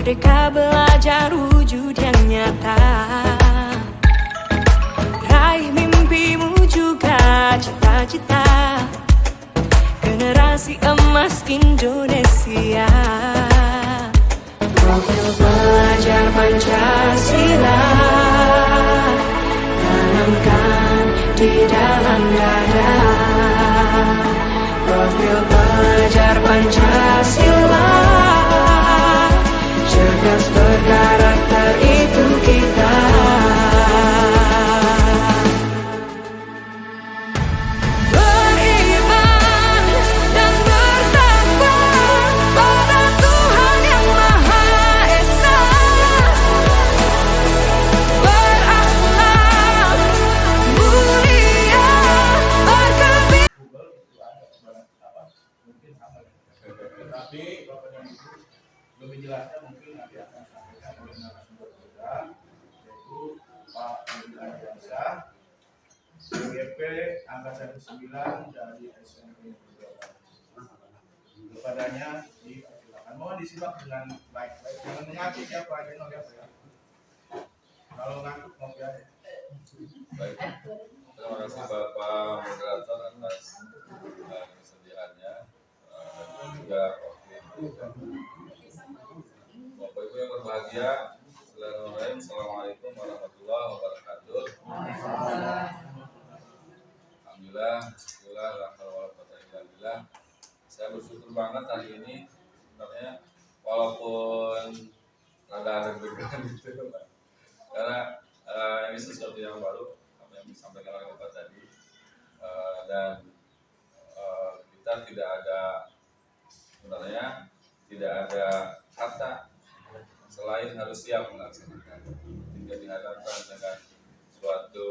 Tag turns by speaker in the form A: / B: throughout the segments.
A: Merdeka belajar wujud yang nyata. Raih mimpimu juga cita-cita. Generasi emas Indonesia. Profil pelajar Pancasila tanamkan di dalam dada. Profil pelajar Pancasila, cerdas berkarakter itu kita. Beriman dan bertakwa pada Tuhan yang Maha Esa. Berakhlak mulia, berkebijaksanaan.
B: Tapi Bapak dan Ibu lebih jelasnya mungkin nanti akan disampaikan oleh narasumber kita, yaitu Pak Edi Ardiansyah, GP Angkatan 9 dari SMP Negeri. Kepadanya dipersilakan. Mohon disimak dengan baik-baik. Jangan mengacu ya Pak Edi ya Pak. Kalau ngantuk mau aja.
C: Baik, terima kasih Bapak Moderator atas kesediaannya dan juga Bapak Ibu yang berbahagia. Assalamualaikum warahmatullahi wabarakatuh. Alhamdulillah, bismillah, la haula wala quwwata illa billah. Saya bersyukur banget hari ini sebenarnya, walaupun rada deg-degan gitu, karena ini sesuatu yang baru apa yang disampaikan oleh Bapak tadi, dan kita tidak ada sebenarnya tidak ada kata selain harus siap melaksanakan. Tidak dihadapkan dengan suatu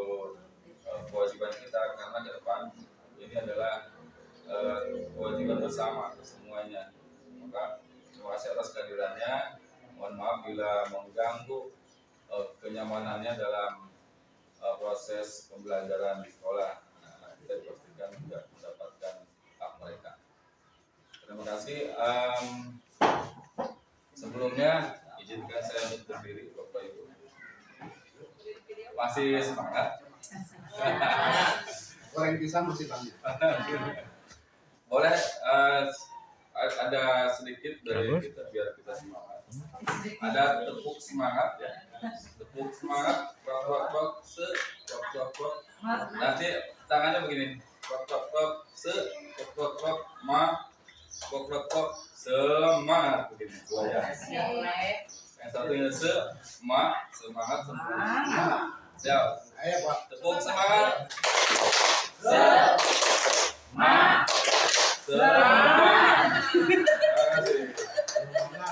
C: kewajiban kita, karena ke depan ini adalah kewajiban bersama semuanya. Maka terima kasih atas kehadirannya. Mohon maaf bila mengganggu kenyamanannya dalam proses pembelajaran di sekolah. Nah, kita dipastikan juga mendapatkan hak mereka. Terima kasih. Sebelumnya izinkan saya untuk berdiri, Bapak Ibu. Masih semangat?
D: Goreng pisang masih banyak.
C: Boleh ada sedikit dari kita biar kita semangat. Ada tepuk semangat ya. Tepuk semangat, prok se, prok. Nanti tangannya begini. Prok se, prok ma, prok semangat begini. Dua ya. Yang satunya se, ma, semangat sempurna. Siap.
D: Ayo Pak.
C: Tepuk semangat.
D: Semangat.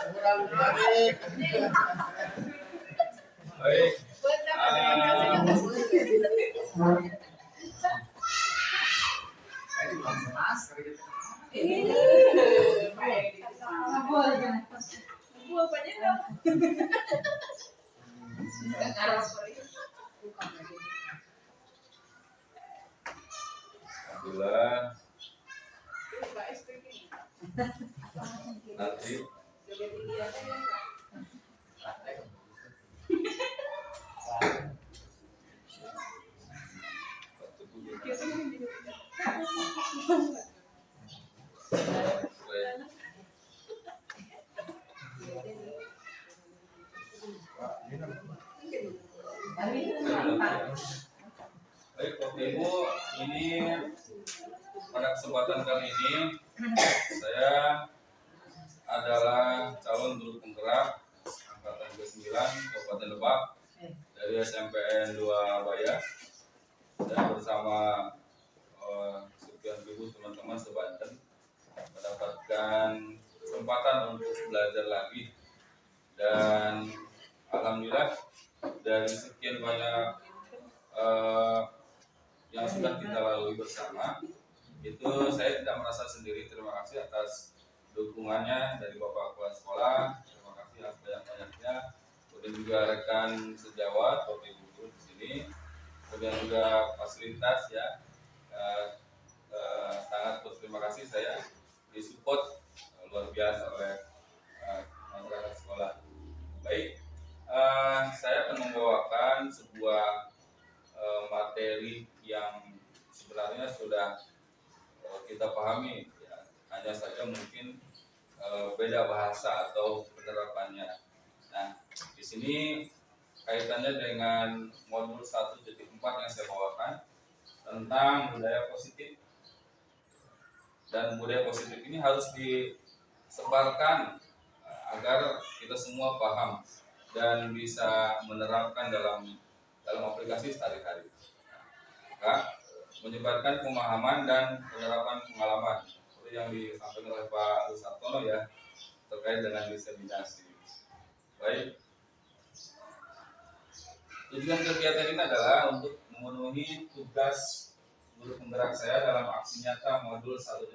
D: Kurang baik.
C: Baik. Alhamdulillah. Nanti baik Bapak Ibu, ini pada kesempatan kali ini saya adalah calon guru penggerak angkatan ke-9 Kabupaten Lebak dari SMPN 2 Baya. Saya bersama sekian ribu teman-teman sebanten mendapatkan kesempatan untuk belajar lagi, dan alhamdulillah dari sekian banyak yang sudah kita lalui bersama itu saya tidak merasa sendiri. Terima kasih atas dukungannya dari Bapak Kepala Sekolah, terima kasih atas banyak-banyaknya, kemudian juga rekan sejawat Bapak Ibu guru di sini, kemudian juga fasilitas ya, sangat berterima kasih saya disupport luar biasa oleh masyarakat sekolah. bahasa atau penerapannya. Nah, di sini kaitannya dengan modul 1.4 yang saya bawakan tentang budaya positif. Dan budaya positif ini harus disebarkan agar kita semua paham dan bisa menerapkan dalam aplikasi sehari-hari. Maka menyebarkan pemahaman dan penerapan pengalaman seperti yang disampaikan oleh Pak Rusartono ya terkait dengan diseminasi. Baik. Tujuan kegiatan ini adalah untuk memenuhi tugas guru penggerak saya dalam aksi nyata modul 1.4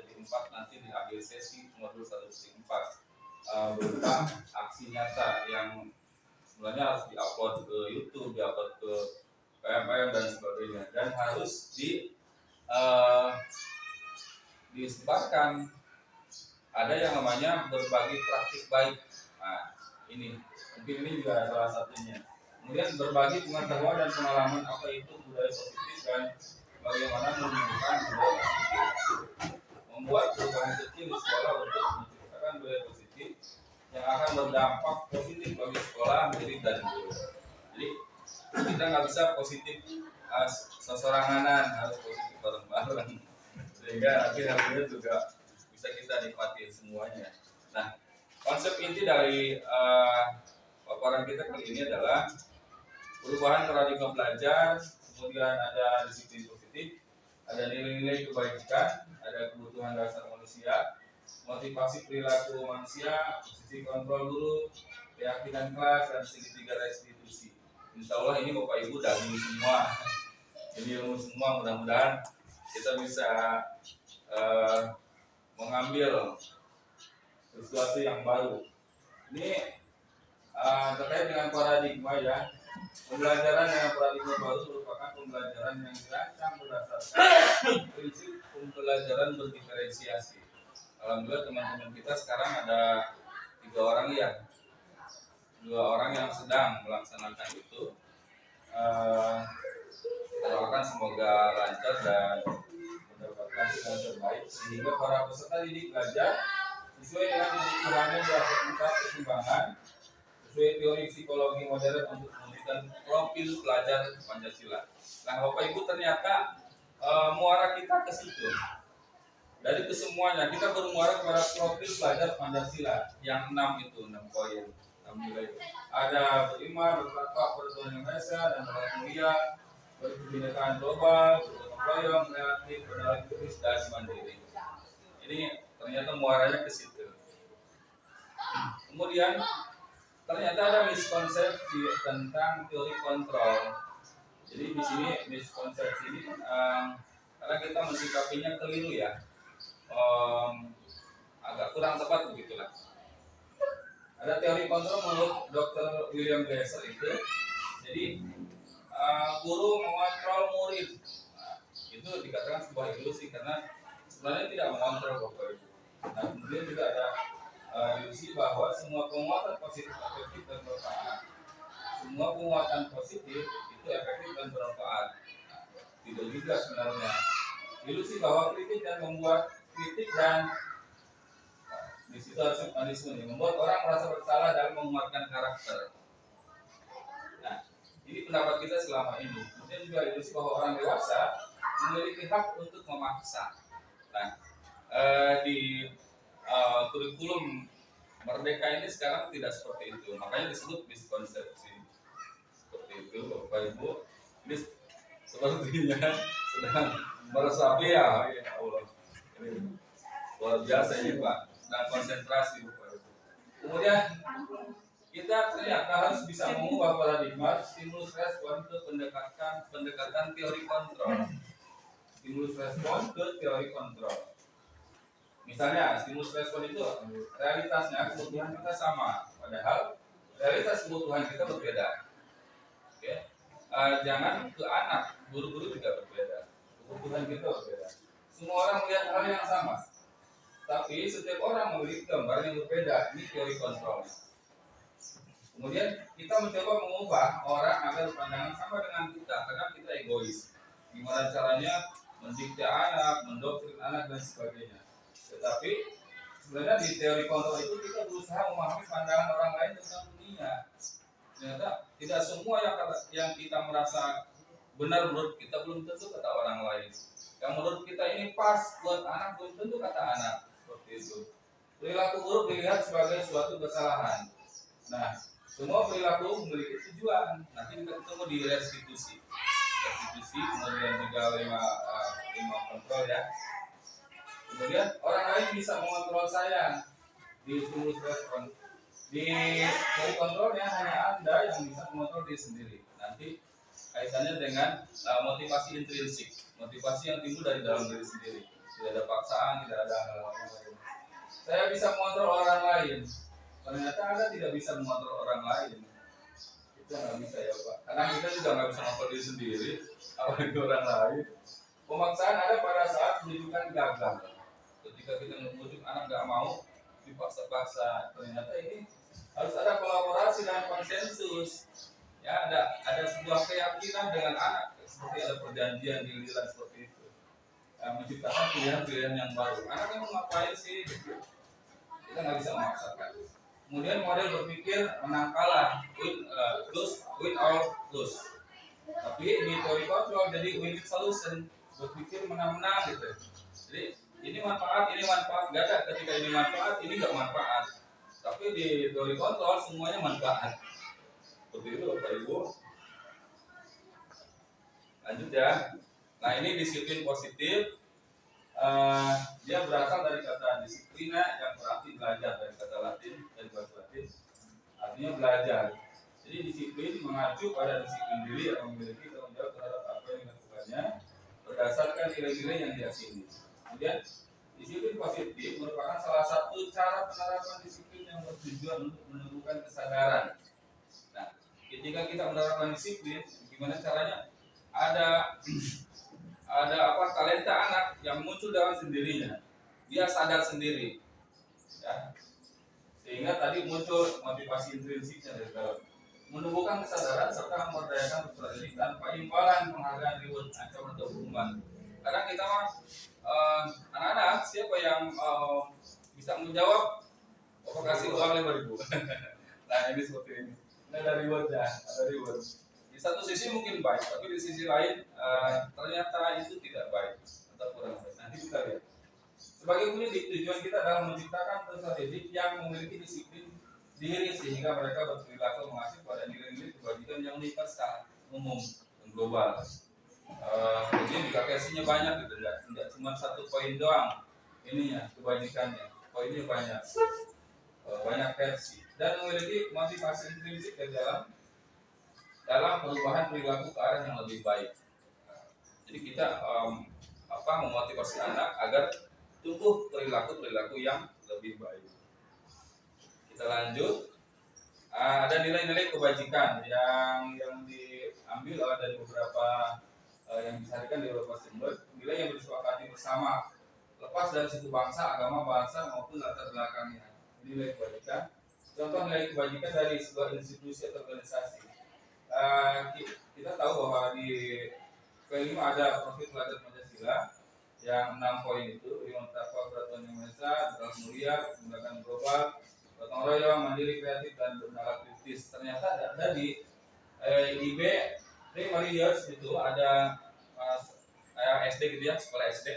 C: nanti di akhir sesi modul 1.4 berupa aksi nyata yang sebenarnya harus diupload ke YouTube, diupload ke PMPM dan sebagainya, dan harus disebarkan. Ada yang namanya berbagi praktik baik. Nah, ini mungkin ini juga salah satunya. Kemudian berbagi pengetahuan dan pengalaman apa itu budaya positif dan bagaimana menunjukkan budaya positif. Membuat perubahan kecil di sekolah untuk menciptakan budaya positif yang akan berdampak positif bagi sekolah, murid dan guru. Jadi kita nggak bisa positif sesoranganan, harus positif bareng-bareng sehingga nanti hasilnya juga bisa kita nikmati semuanya. Nah, konsep inti dari paparan kita kali ini adalah perubahan paradigma belajar, kemudian ada disiplin positif, ada nilai-nilai kebaikan, ada kebutuhan dasar manusia, motivasi perilaku manusia, posisi kontrol guru, keyakinan kelas, dan segitiga restitusi. Insya Allah ini Bapak Ibu dahulu semua, ini ilmu semua. Mudah-mudahan kita bisa mengambil sesuatu yang baru. Ini terkait dengan paradigma ya. Pembelajaran dengan paradigma baru merupakan pembelajaran yang dirancang berdasarkan prinsip pembelajaran berdiferensiasi. Alhamdulillah teman-teman kita sekarang ada 3 orang ya, 2 orang yang sedang melaksanakan itu. Kita doakan semoga lancar dan mendapatkan hasil terbaik sehingga para peserta didik belajar sesuai dengan ukurannya berdasarkan pertimbangan sesuai teori psikologi modern untuk memberikan profil pelajar Pancasila. Nah, Bapak Ibu ternyata muara kita ke situ. Dari kesemuanya kita bermuara kepada profil pelajar Pancasila yang 6 itu, 6 poin, 6 nilai. Ada beriman, bertakwa pada Tuhan Yang Maha Esa dan berlaku mulia, berkebinekaan global, bergotong royong, relatif, berdalih dan mandiri. Ini ternyata muaranya ke situ. Kemudian ternyata ada miskonsepsi tentang teori kontrol. Jadi di sini miskonsepsi ini karena kita mensikapinya keliru ya, agak kurang tepat begitulah. Ada teori kontrol menurut Dr. William Glasser itu, jadi guru mengontrol murid. Nah, itu dikatakan sebuah ilusi karena sebenarnya tidak mengontrol Bapak Ibu. Nah, kemudian juga ada ilusi bahwa semua penguatan positif efektif dan bermanfaat. Semua penguatan positif itu efektif dan bermanfaat. Nah, tidak juga sebenarnya. Ilusi bahwa kritik dan membuat kritik dan di situ harus mekanisme ini membuat orang merasa bersalah dalam menguatkan karakter. Nah, ini pendapat kita selama ini. Kemudian juga ilusi bahwa orang dewasa memiliki hak untuk memaksa. Nah, di kurikulum Merdeka ini sekarang tidak seperti itu, makanya disebut miskonsepsi. Seperti itu, Bapak Ibu. Ini sepertinya sedang meresapi ya Allah. Ini luar biasa ini Pak. Sedang konsentrasi Bapak Ibu. Kemudian kita ternyata harus bisa mengubah paradigma stimulus respon ke pendekatan teori kontrol. Stimulus respon ke teori kontrol. Misalnya stimulus respon itu realitasnya kebutuhan kita sama, padahal realitas kebutuhan kita berbeda. Oke, jangan ke anak, guru-guru juga berbeda, kebutuhan kita berbeda. Semua orang melihat hal yang sama, tapi setiap orang memiliki gambar yang berbeda. Ini teori kontrol. Kemudian kita mencoba mengubah orang agar pandangan sama dengan kita, karena kita egois. Gimana caranya mendikte anak, mendoktrin anak dan sebagainya. Tetapi sebenarnya di teori kontrol itu kita berusaha memahami pandangan orang lain tentang dunia. Ternyata tidak semua yang kita merasa benar menurut kita belum tentu kata orang lain. Yang menurut kita ini pas buat anak belum tentu kata anak. Seperti itu. Perilaku buruk dilihat sebagai suatu kesalahan. Nah, semua perilaku memiliki tujuan. Nanti kita ketemu di restitusi. Restitusi kemudian juga lima kontrol ya. Kemudian orang lain bisa mengontrol saya di stimulus respon. Di teori kontrolnya hanya Anda yang bisa mengontrol diri sendiri. Nanti kaitannya dengan motivasi intrinsik, motivasi yang timbul dari dalam diri sendiri. Tidak ada paksaan, tidak ada hal-hal lain. Saya bisa mengontrol orang lain. Ternyata Anda tidak bisa mengontrol orang lain. Itu nggak bisa ya Pak. Karena kita juga nggak bisa mengontrol diri sendiri, apalagi orang lain. Pemaksaan ada pada saat pendidikan gagal. Ketika kita membujuk anak nggak mau, dipaksa-paksa. Ternyata ini harus ada kolaborasi dan konsensus. Ya, ada sebuah keyakinan dengan anak, seperti ada perjanjian giliran seperti itu. Menciptakan pilihan-pilihan yang baru. Anaknya mau ngapain sih? Kita nggak bisa memaksakan. Kemudian model berpikir menang kalah, win or lose. Tapi di teori kontrol jadi win solution, berpikir menang-menang gitu. Jadi ini manfaat, nggak ada ketika ini manfaat, ini nggak manfaat. Tapi di teori kontrol semuanya manfaat. Seperti itu Bapak Ibu. Lanjut ya. Nah ini disiplin positif. Dia berasal dari kata disiplina yang berarti belajar, dari kata Latin, dari bahasa Latin. Artinya belajar. Jadi disiplin mengacu pada disiplin diri yang memiliki tanggung jawab terhadap apa yang dilakukannya berdasarkan nilai-nilai yang diyakini. Kemudian disiplin positif merupakan salah satu cara penerapan disiplin yang bertujuan untuk menumbuhkan kesadaran. Nah, ketika kita menerapkan disiplin, gimana caranya? Ada talenta anak yang muncul dengan sendirinya. Dia sadar sendiri, ya. Sehingga tadi muncul motivasi intrinsiknya dari dalam. Menumbuhkan kesadaran serta memberdayakan peserta didik tanpa imbalan, penghargaan, reward, ancaman atau hukuman. Kadang kita anak-anak siapa yang bisa menjawab, kasih uang 5.000. Nah ini seperti ini. Ini ada reward ya, ada reward. Di satu sisi mungkin baik, tapi di sisi lain ternyata itu tidak baik atau kurang baik. Nanti kita lihat. Sebagai pendidik, tujuan kita adalah menciptakan peserta didik yang memiliki disiplin diri sehingga mereka berperilaku mengacu pada nilai-nilai kebajikan yang universal, umum, dan global. Jadi juga versinya banyak gitu, tidak cuma satu poin doang ininya kebajikannya, poinnya banyak, banyak versi dan memiliki motivasi intrinsik dari dalam perubahan perilaku ke arah yang lebih baik. Jadi kita memotivasi anak agar tumbuh perilaku yang lebih baik. Kita lanjut. Ada nilai-nilai kebajikan yang diambil dari beberapa yang disahkan di beberapa sumber. Nilai yang disepakati bersama, lepas dari suku bangsa, agama, bahasa maupun latar belakangnya. Nilai kebajikan. Contoh nilai kebajikan dari sebuah institusi atau organisasi. Kita tahu bahwa di P5 ada profil pelajar Pancasila yang 6 poin itu: lima takwa, peraturan yang maha, berlaku mulia, menggunakan global, gotong royong, mandiri, kreatif, dan bernalar kritis. Ternyata ada di IB primary years itu ada SD gitu ya, sekolah SD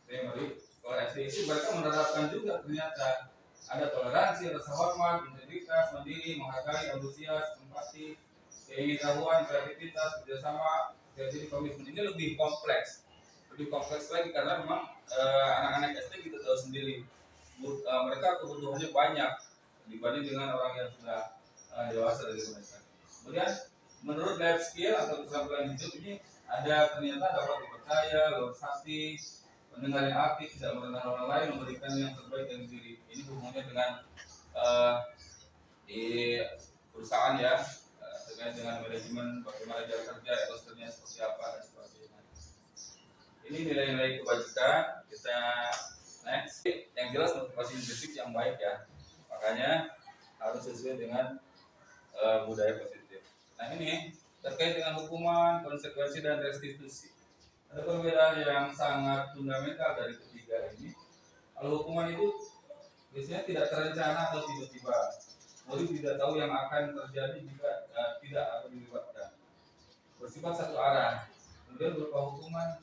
C: primary, sekolah SD itu mereka menerapkan juga ternyata ada toleransi, rasa hormat, integritas, mandiri, menghargai, antusias, empati, keinginahuan, kreativitas, kerjasama, kreatif, komitmen. Ini lebih kompleks lagi karena memang anak-anak SD kita tahu sendiri mereka kebutuhannya banyak dibanding dengan orang yang sudah dewasa dari mereka. Kemudian menurut life skill atau keterampilan hidup ini ternyata dapat dipercaya, lurus hati, mendengar yang aktif, tidak merendahkan orang lain, memberikan yang terbaik dari diri. Ini hubungannya dengan di perusahaan ya, terkait dengan manajemen, bagaimana cara kerja, etos-etosnya seperti apa dan sebagainya. Ini nilai-nilai kebajikan. Kita next. Yang jelas motivasi intrinsik yang baik ya. Makanya harus sesuai dengan budaya positif. Nah ini terkait dengan hukuman, konsekuensi dan restitusi. Ada perbedaan yang sangat fundamental dari ketiga ini. Kalau hukuman itu biasanya tidak terencana atau tiba-tiba. Murid tidak tahu yang akan terjadi jika tidak akan dilibatkan. Bersifat satu arah, kemudian berupa hukuman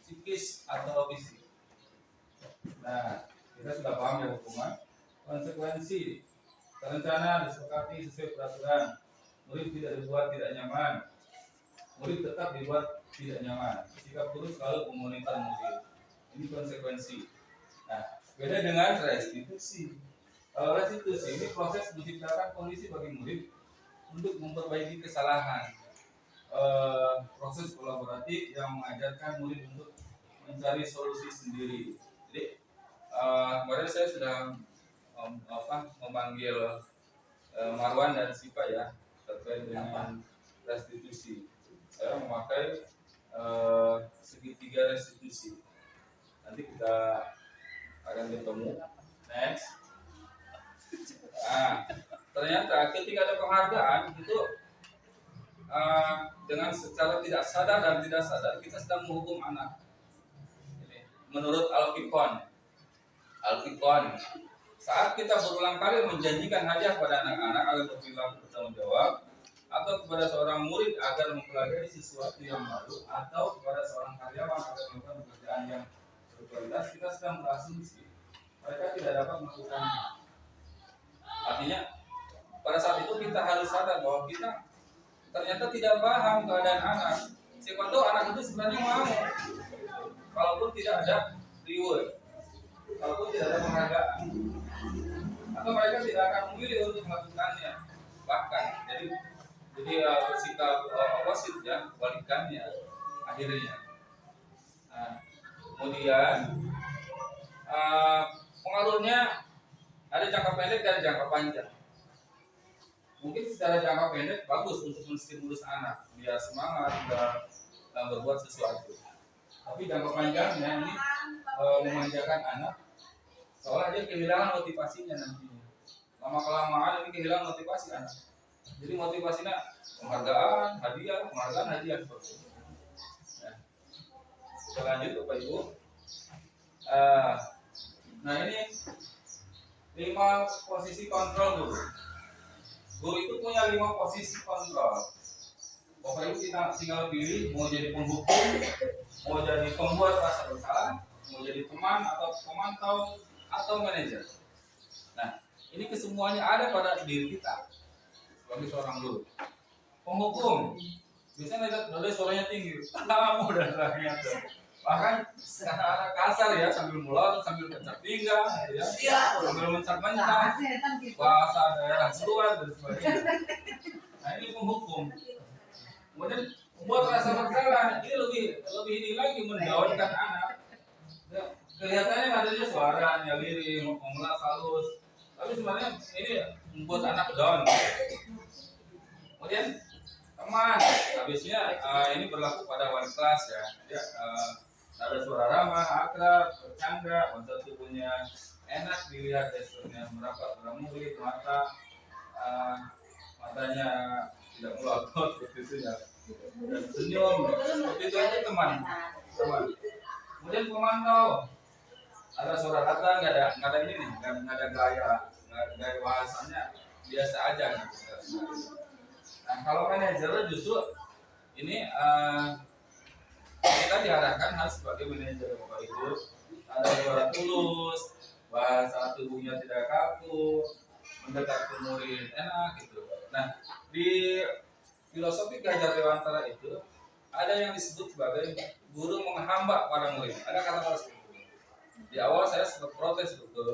C: psikis atau fisik. Nah, kita sudah paham ya hukuman. Konsekuensi terencana disepakati sesuai peraturan. Murid tidak dibuat tidak nyaman. Murid tetap dibuat tidak nyaman. Sikap guru selalu memonitor murid. Ini konsekuensi. Nah, beda dengan restitusi. Kalau restitusi ini proses menciptakan kondisi bagi murid untuk memperbaiki kesalahan. Proses kolaboratif yang mengajarkan murid untuk mencari solusi sendiri. Jadi kemarin saya sudah memanggil Marwan dan Sipa ya terkait dengan restitusi. Saya memakai segitiga restitusi. Nanti kita akan ketemu. Next. Nah, ternyata ketika ada penghargaan itu dengan secara tidak sadar dan tidak sadar kita sedang menghukum anak. Menurut Al-Fikon, saat kita berulang kali menjanjikan hadiah pada anak-anak agar berperilaku bertanggung jawab, atau kepada seorang murid agar mempelajari sesuatu yang baru, atau kepada seorang karyawan agar melakukan pekerjaan yang berkualitas, kita sedang berasumsi mereka tidak dapat melakukannya. Artinya pada saat itu kita harus sadar bahwa kita ternyata tidak paham keadaan anak. Siapa tahu anak itu sebenarnya mau, kalaupun tidak ada reward, kalaupun tidak ada penghargaan, atau mereka tidak akan memilih untuk melakukannya. Bahkan jadi bersikap opposite ya, balikannya akhirnya. Nah, kemudian pengaruhnya ada jangka pendek dan jangka panjang. Mungkin secara jangka pendek bagus untuk menstimulus anak biar semangat dalam berbuat sesuatu. Tapi jangka panjangnya ini memanjakan anak, seolah dia kehilangan motivasinya nantinya. Lama kelamaan ini kehilangan motivasi anak. Jadi motivasinya penghargaan, hadiah seperti itu. Nah, kita lanjut Bapak Ibu. Nah ini 5 posisi kontrol dulu. Guru itu punya 5 posisi kontrol. Bapak Ibu kita tinggal pilih mau jadi penghukum, mau jadi pembuat rasa bersalah, mau jadi teman atau pemantau atau manajer. Nah, ini kesemuanya ada pada diri kita sebagai seorang guru. Penghukum, biasanya ada suaranya tinggi, kamu dan lainnya. Bahkan kata-kata kasar ya, sambil mulut, sambil kecap pinggang, ya, sambil mencap-mencap, bahasa daerah luar dan sebagainya. Nah ini penghukum. Kemudian membuat rasa bersalah, ini lebih ini lagi mendaunkan anak. Kelihatannya adanya suara, nyaliri, memelas halus, tapi sebenarnya ini membuat anak down. Kemudian teman, habisnya ini berlaku pada wali kelas ya. Ada suara ramah, akrab, bercanda, bentuk tubuhnya enak dilihat, gesturnya merapat pada murid, matanya tidak melotot seperti itu ya, dan senyum, seperti itu aja teman. Kemudian pemantau, ada suara kata, nggak ada ini nih, nggak ada gaya bahasanya biasa aja. Nah kalau manajer justru ini kita diarahkan harus sebagai manajer Bapak Ibu, ada suara tulus, bahasa tubuhnya tidak kaku, mendekat ke murid enak gitu. Nah di filosofi Gajah Dewantara itu ada yang disebut sebagai guru menghamba pada murid. Ada kata-kata seperti itu. Di awal saya sempat protes ke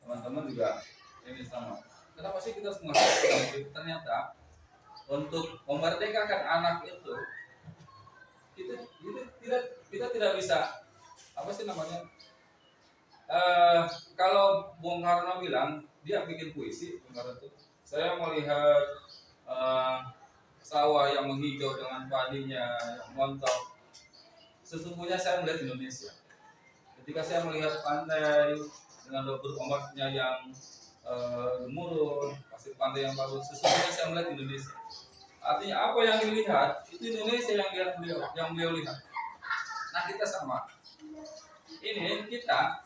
C: teman-teman juga ini sama. Kenapa sih kita harus menghamba pada murid? Ternyata untuk memerdekakan anak itu kita tidak bisa apa sih namanya, kalau Bung Karno bilang dia bikin puisi, Bung Karno itu saya melihat sawah yang menghijau dengan padinya yang montok, sesungguhnya saya melihat Indonesia. Ketika saya melihat pantai dengan debur ombaknya yang gemuruh, pasir pantai yang bagus, sesungguhnya saya melihat Indonesia. Artinya apa yang dilihat itu Indonesia yang beliau lihat. Nah kita sama. Ini kita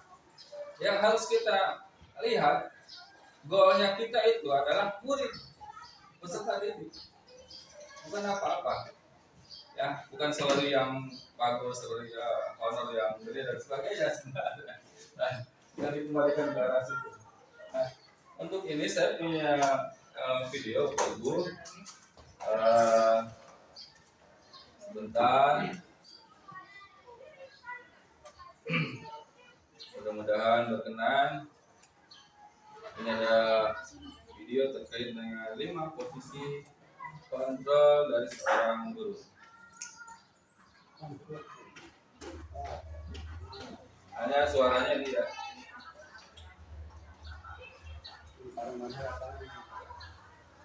C: yang harus kita lihat golnya kita itu adalah murid peserta didik, bukan apa-apa ya, bukan salary yang bagus, salary honor yang gede dan sebagainya sebenarnya. Nah, yang dikembalikan ke arah situ. Nah, untuk ini saya punya video Ibu. Sebentar. Mudah-mudahan berkenan. Ini ada video terkait dengan 5 posisi kontrol dari seorang guru. Hanya suaranya tidak.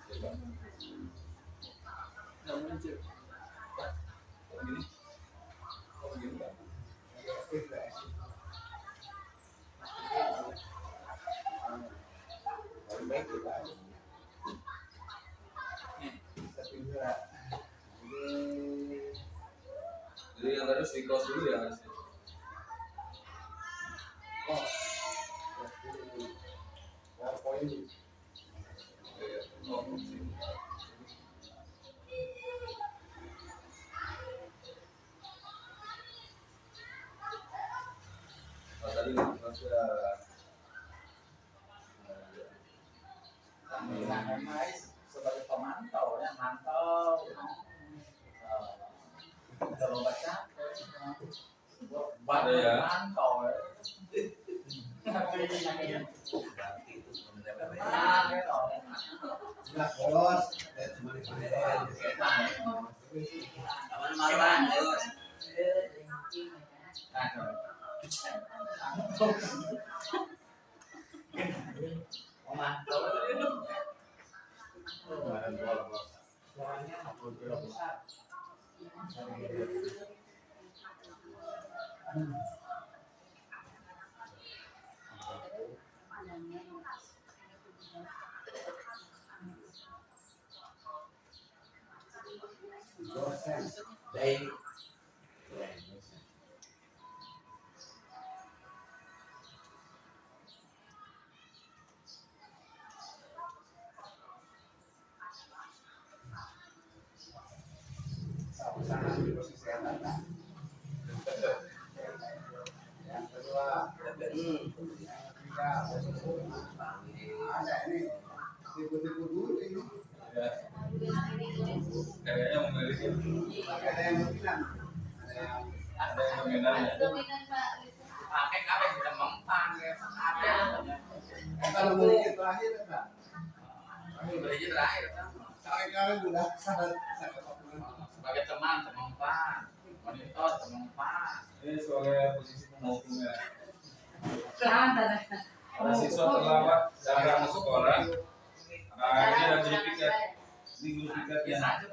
C: Coba. Nggak muncul. Kok begini? Kok begini, Pak? Jadi yang tadi harus di close dulu ya harusnya. Oh, sini. Oh, tadi sudah.
E: Sebagai pemantau ya, mantau kalau baca
C: Ada ya.
E: mantau ya.
D: Nggak polos, cuma dipakai. Baik. Sama-sama di posisi yang ada. Yang kedua, yang ketiga, ada ini tipu-tipu dulu ini.
C: Ya. Kayaknya memiliki
D: Ada yang dominan,
C: ada yang dominan ya.
E: Pakai kafe sudah mempan ya. Ada.
D: kalau memiliki terakhir enggak?
E: Beli terakhir kan.
D: Kalian sudah sangat
E: Sebagai teman mempan, monitor mempan.
C: Ini sebagai posisi penghukumnya. Ada siswa terlambat datang ke sekolah. Nah, ini ada guru piket. Ini guru piket yang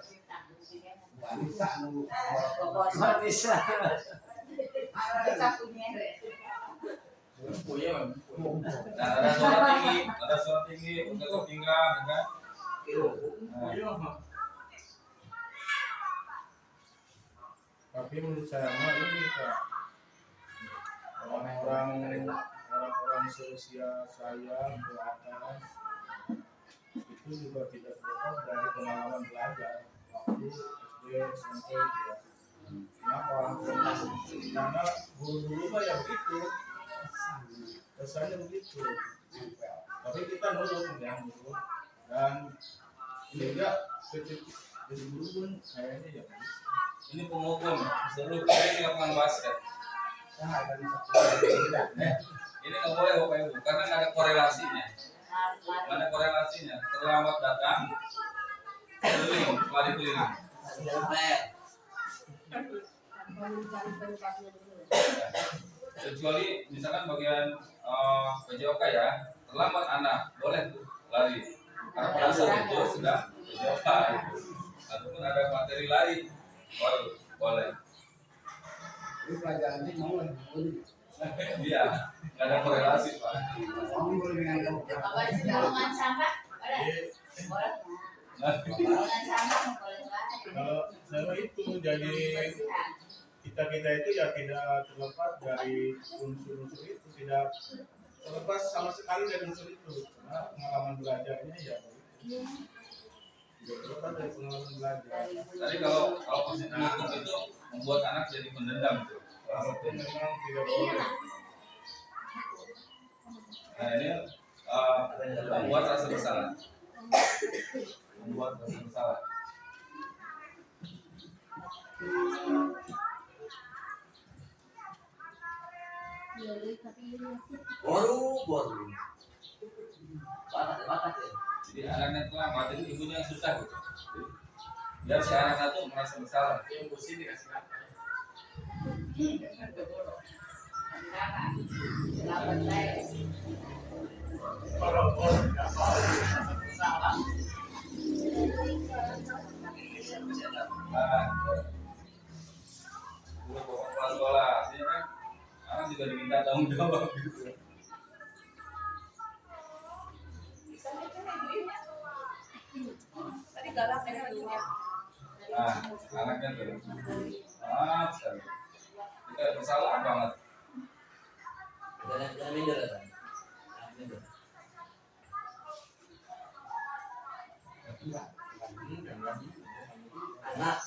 D: bisa nunggu.
C: nah, ada suara tinggi untuk kepinggang, ya kan? Nah, tapi menurut saya mah ini Pak, orang-orang seusia saya ke atas itu juga tidak terlepas dari pengalaman belajar waktu SD, SMP ya. Kenapa orang tua? Karena guru-guru mah ya begitu, kesannya begitu. Tapi kita nurut ya guru, dan sehingga jadi guru pun kayaknya ya begitu. Ini penghukum seluruh kali di lapangan basket. Ini nggak boleh Bapak Ibu karena nggak ada korelasinya. Nggak ada korelasinya. Terlambat datang, keliling, lari keliling. Kecuali misalkan bagian PJOK ya, terlambat anak boleh tuh lari. Karena pada saat itu sudah PJOK itu. Ataupun ada materi lain baru boleh.
D: Ini pelajaran ini mau
C: Iya, nggak ada korelasi Pak.
D: kamu boleh dengan kamu.
F: Golongan sampah, ada?
C: Nah,
F: Golongan sampah, golongan
B: Kalau saya itu jadi kita itu ya tidak terlepas dari unsur-unsur itu, tidak terlepas sama sekali dari unsur itu, karena pengalaman belajarnya ya tidak terlepas dari pengalaman belajar.
C: Tadi kalau posisi menghukum itu membuat anak jadi pendendam tuh.
B: Itu memang tidak boleh.
C: Nah ini membuat rasa bersalah. Membuat rasa bersalah.
E: Baru. Batak ya.
C: Jadi anaknya telah mati, ibunya yang susah gitu. Biar si anak satu merasa bersalah.
E: Yang pusing dikasih apa? Salah.
C: Nah, dulu bawa sekolah, ya kan? Anak juga diminta tanggung jawab gitu.
A: Tadi galak ya lagunya.
C: Nah, anaknya tuh, sekali. Kita bersalah banget.
E: Jangan minder ya, Bang. Jangan minder. Anak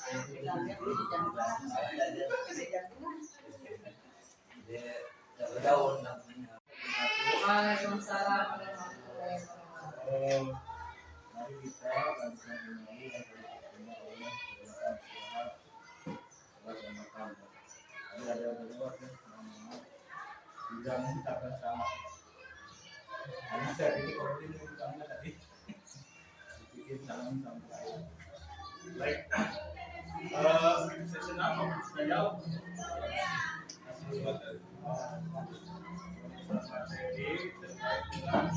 E: dia berdaun namanya.
A: Waalaikumsalam.
B: Mari kita lanjutkan kembali dan berdoa oleh Tuhan. Tadi ada lewat ya, tidak mengucapkan salah. Karena saya pikir kalau ini utamanya tadi bikin salam sampai. Baik, sesi apa? Sudah jauh. Masih buat materi terkait dengan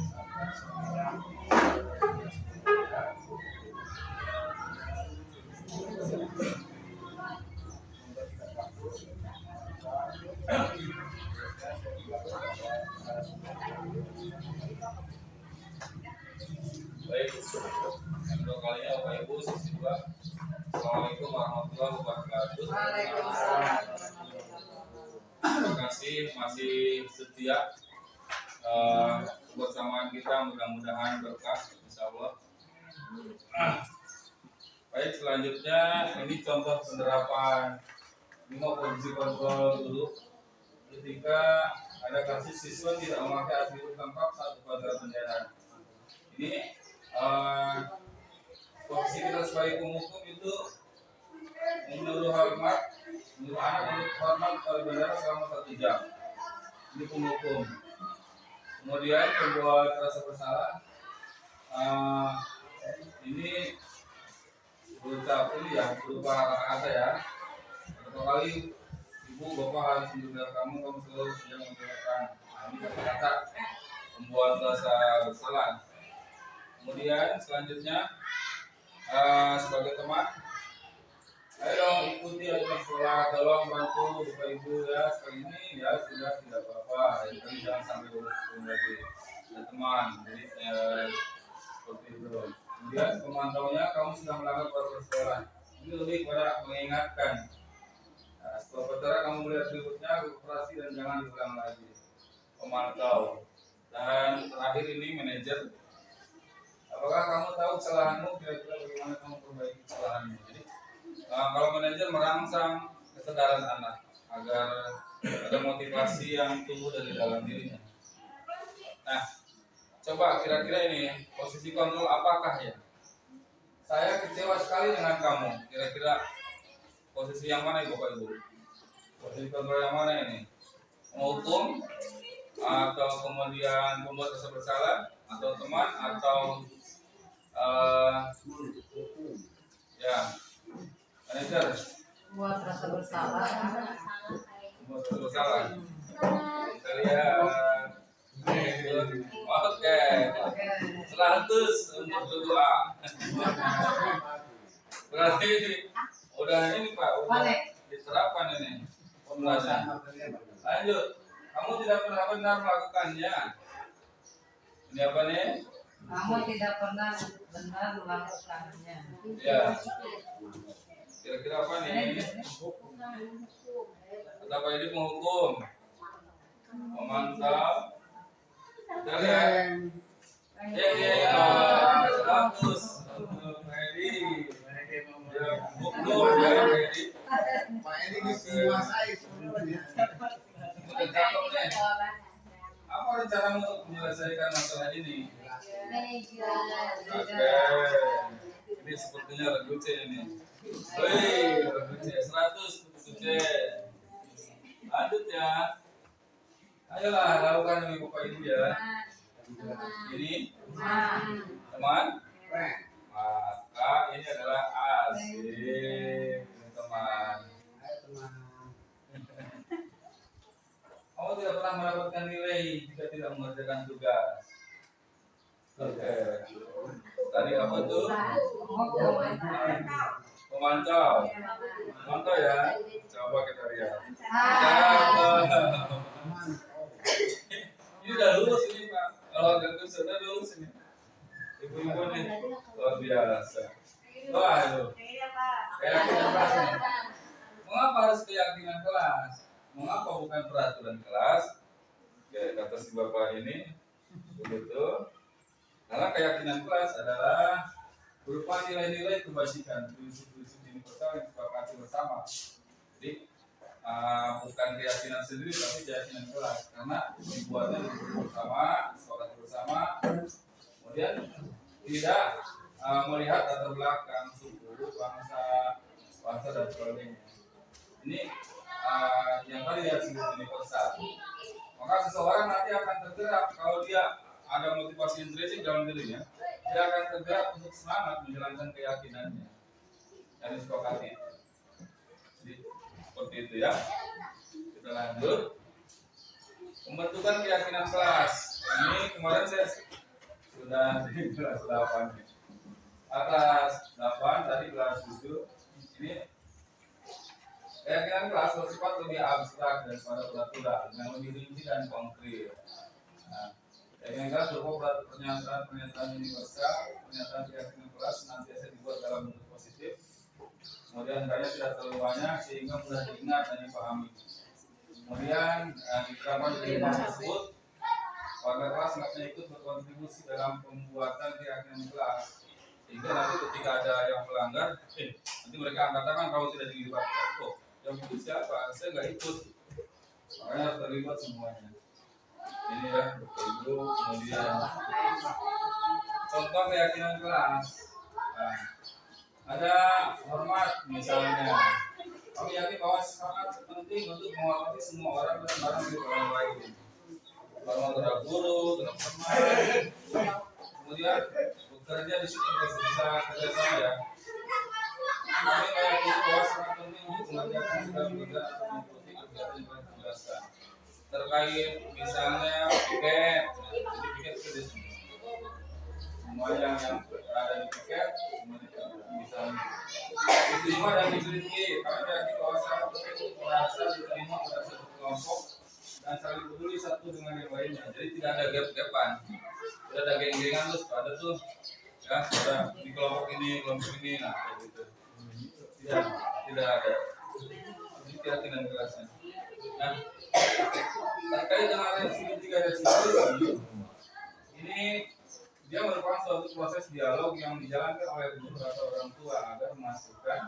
C: Baik, yang kedua kalinya Bapak Ibu, sesi 2. Assalamualaikum warahmatullahi wabarakatuh.
A: Waalaikumsalam.
C: Terima kasih masih setia kebersamaan kita, mudah-mudahan berkah insya Allah. Baik, selanjutnya ini contoh penerapan ini mau posisi kontrol dulu. Ketika ada kasus siswa tidak memakai atribut lengkap saat upacara bendera. Ini posisi kita sebagai penghukum itu menyuruh hormat, menyuruh anak untuk hormat pada bendera selama 1 jam. Ini penghukum. Kemudian pembuat rasa bersalah, ini berucap ini ya, berupa kata ya. Satu kali ibu bapak harus mendengar kamu selalu sedang mendengarkan. Nah, ini kata-kata membuat rasa bersalah. Kemudian selanjutnya sebagai teman, ayo dong ikuti ajaran sekolah, tolong bantu bapak ibu ya sekali ini ya sudah tidak apa-apa. Jadi jangan sampai lulus lagi. Ya, teman, jadi seperti itu. Kemudian pemantaunya kamu sudah melanggar peraturan sekolah. Ini lebih pada mengingatkan. Nah, setelah upacara kamu melihat berikutnya operasi dan jangan diulang lagi. Pemantau. Dan terakhir ini manajer. Apakah kamu tahu kesalahanmu? Kira-kira bagaimana kamu perbaiki kesalahanmu? Jadi kalau manajer merangsang kesadaran anak agar ada motivasi yang tumbuh dari dalam dirinya. Nah, coba kira-kira ini posisi kontrol apakah ya? Saya kecewa sekali dengan kamu. Kira-kira posisi yang mana ibu bapak ibu? Posisi kontrol yang mana ini? Menghukum atau kemudian membuat rasa bersalah atau teman atau ya manajer
A: Buat rasa bersalah.
C: membuat rasa bersalah. Kita lihat. Oke, 100 untuk berdoa. Berarti udah ini Pak, udah diterapkan ini pembelajaran. Lanjut, kamu tidak pernah benar melakukannya. Ini apa nih?
A: Kamu tidak pernah benar melakukannya.
C: Ya. Kira-kira apa nih? Kata Pak ini penghukum, memantau, Udah lihat? Ya, 100 untuk Medi. Ya, Bukdo ya Medi.
D: Pak Edi dikuasai sebenarnya.
C: Udah cakep nih. Apa rencanamu untuk menyelesaikan masalah ini? Oke. Ini sepertinya Reguce ini. Wih, Reguce 100 untuk Reguce. Lanjut ya. Ayolah, lakukan demi Bapak Ibu ya. Ini teman. Maka ini adalah asik teman.
D: Ayo teman.
C: Kamu tidak pernah mendapatkan nilai jika tidak mengerjakan tugas. Oke. Tadi apa tuh? Memantau. Memantau ya. Coba kita lihat. Ini udah lulus ini Pak. Kalau nggak sudah lulus ini. Ibu-ibu nih luar biasa. Waduh. Keyakinan kelas nih. Mengapa harus keyakinan kelas? Mengapa bukan peraturan kelas? Ya, kata si bapak ini begitu. Karena keyakinan kelas adalah berupa nilai-nilai kebajikan, prinsip-prinsip universal yang disepakati bersama. Jadi bukan keyakinan sendiri tapi keyakinan kelas karena dibuatnya bersama, disepakati bersama. Kemudian tidak melihat latar belakang suku, bangsa dan sebagainya. Ini yang tadi dia sebut universal. Maka seseorang nanti akan tergerak kalau dia ada motivasi intrinsik dalam dirinya, dia akan tergerak untuk semangat menjalankan keyakinannya yang disepakati. Jadi, seperti itu ya. Kita lanjut. Pembentukan keyakinan kelas. Ini kemarin saya sudah di kelas 8 nih. Kelas 8 tadi kelas 7. Ini keyakinan kelas bersifat lebih abstrak daripada peraturan yang lebih rinci dan konkret. Nah, keyakinan kelas berupa pernyataan universal, pernyataan keyakinan kelas senantiasa dibuat dalam bentuk positif. Kemudian hendaknya tidak terlalu banyak sehingga mudah diingat dan dipahami. Kemudian diterapkan di lingkungan tersebut, warga kelas hendaknya ikut berkontribusi dalam pembuatan keyakinan kelas. Sehingga nanti ketika ada yang melanggar, nanti mereka akan katakan kalau tidak dilibatkan. Oh, yang itu siapa? Saya nggak ikut. Makanya harus terlibat semuanya. Ini ya, Ibu. Kemudian contoh keyakinan kelas. Nah, ada hormat misalnya. Kami yakin bahwa sangat penting untuk menghormati semua orang dan barang milik orang lain. Hormat terhadap guru, terhadap teman. Kemudian bekerja di sini bisa kerjasama ya. Kami meyakini bahwa sangat penting untuk mengerjakan segala pekerjaan atau mengikuti kegiatan yang telah dijelaskan. Terkait misalnya piket, jadi piket itu di sini. Semua yang ada di piket, misalnya diterima dan diteliti. Kami meyakini bahwa sangat penting untuk merasa diterima pada satu kelompok dan saling peduli satu dengan yang lainnya. Jadi tidak ada gap-gapan, tidak ada geng-gengan terus ada tuh ya sudah di kelompok ini, nah kayak gitu. Tidak ada. Jadi keyakinan kelasnya. Nah, terkait dengan tiga restitusi ini dia merupakan suatu proses dialog yang dijalankan oleh guru atau orang tua agar memastikan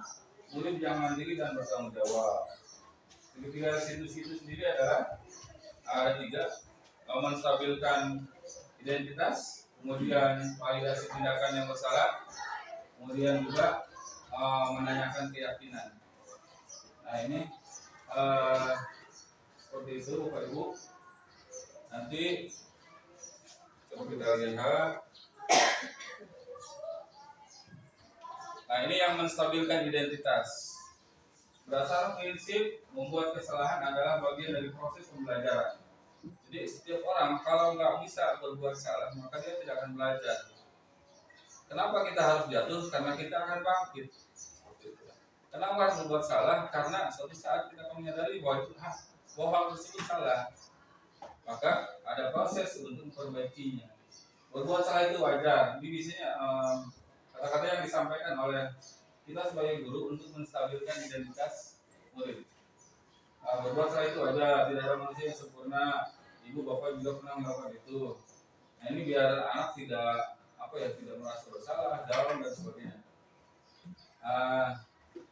C: murid yang mandiri dan bertanggung jawab. Ketiga restitusi itu sendiri adalah ada tiga: menstabilkan identitas, kemudian validasi tindakan yang bersalah, kemudian juga menanyakan keyakinan. Nah ini seperti itu Bapak Ibu. Nanti coba kita lihat. Nah ini yang menstabilkan identitas. Berdasarkan prinsip membuat kesalahan adalah bagian dari proses pembelajaran. Jadi setiap orang kalau nggak bisa berbuat salah maka dia tidak akan belajar. Kenapa kita harus jatuh? Karena kita akan bangkit. Kenapa harus berbuat salah? Karena suatu saat kita akan menyadari bahwa itu bahwa hal tersebut salah. Maka ada proses untuk memperbaikinya. Berbuat salah itu wajar. Ini biasanya kata-kata yang disampaikan oleh kita sebagai guru untuk menstabilkan identitas murid. Berbuat salah itu wajar. Tidak ada manusia yang sempurna. Ibu bapak juga pernah melakukan itu. Nah ini biar anak tidak tidak merasa bersalah, down dan sebagainya.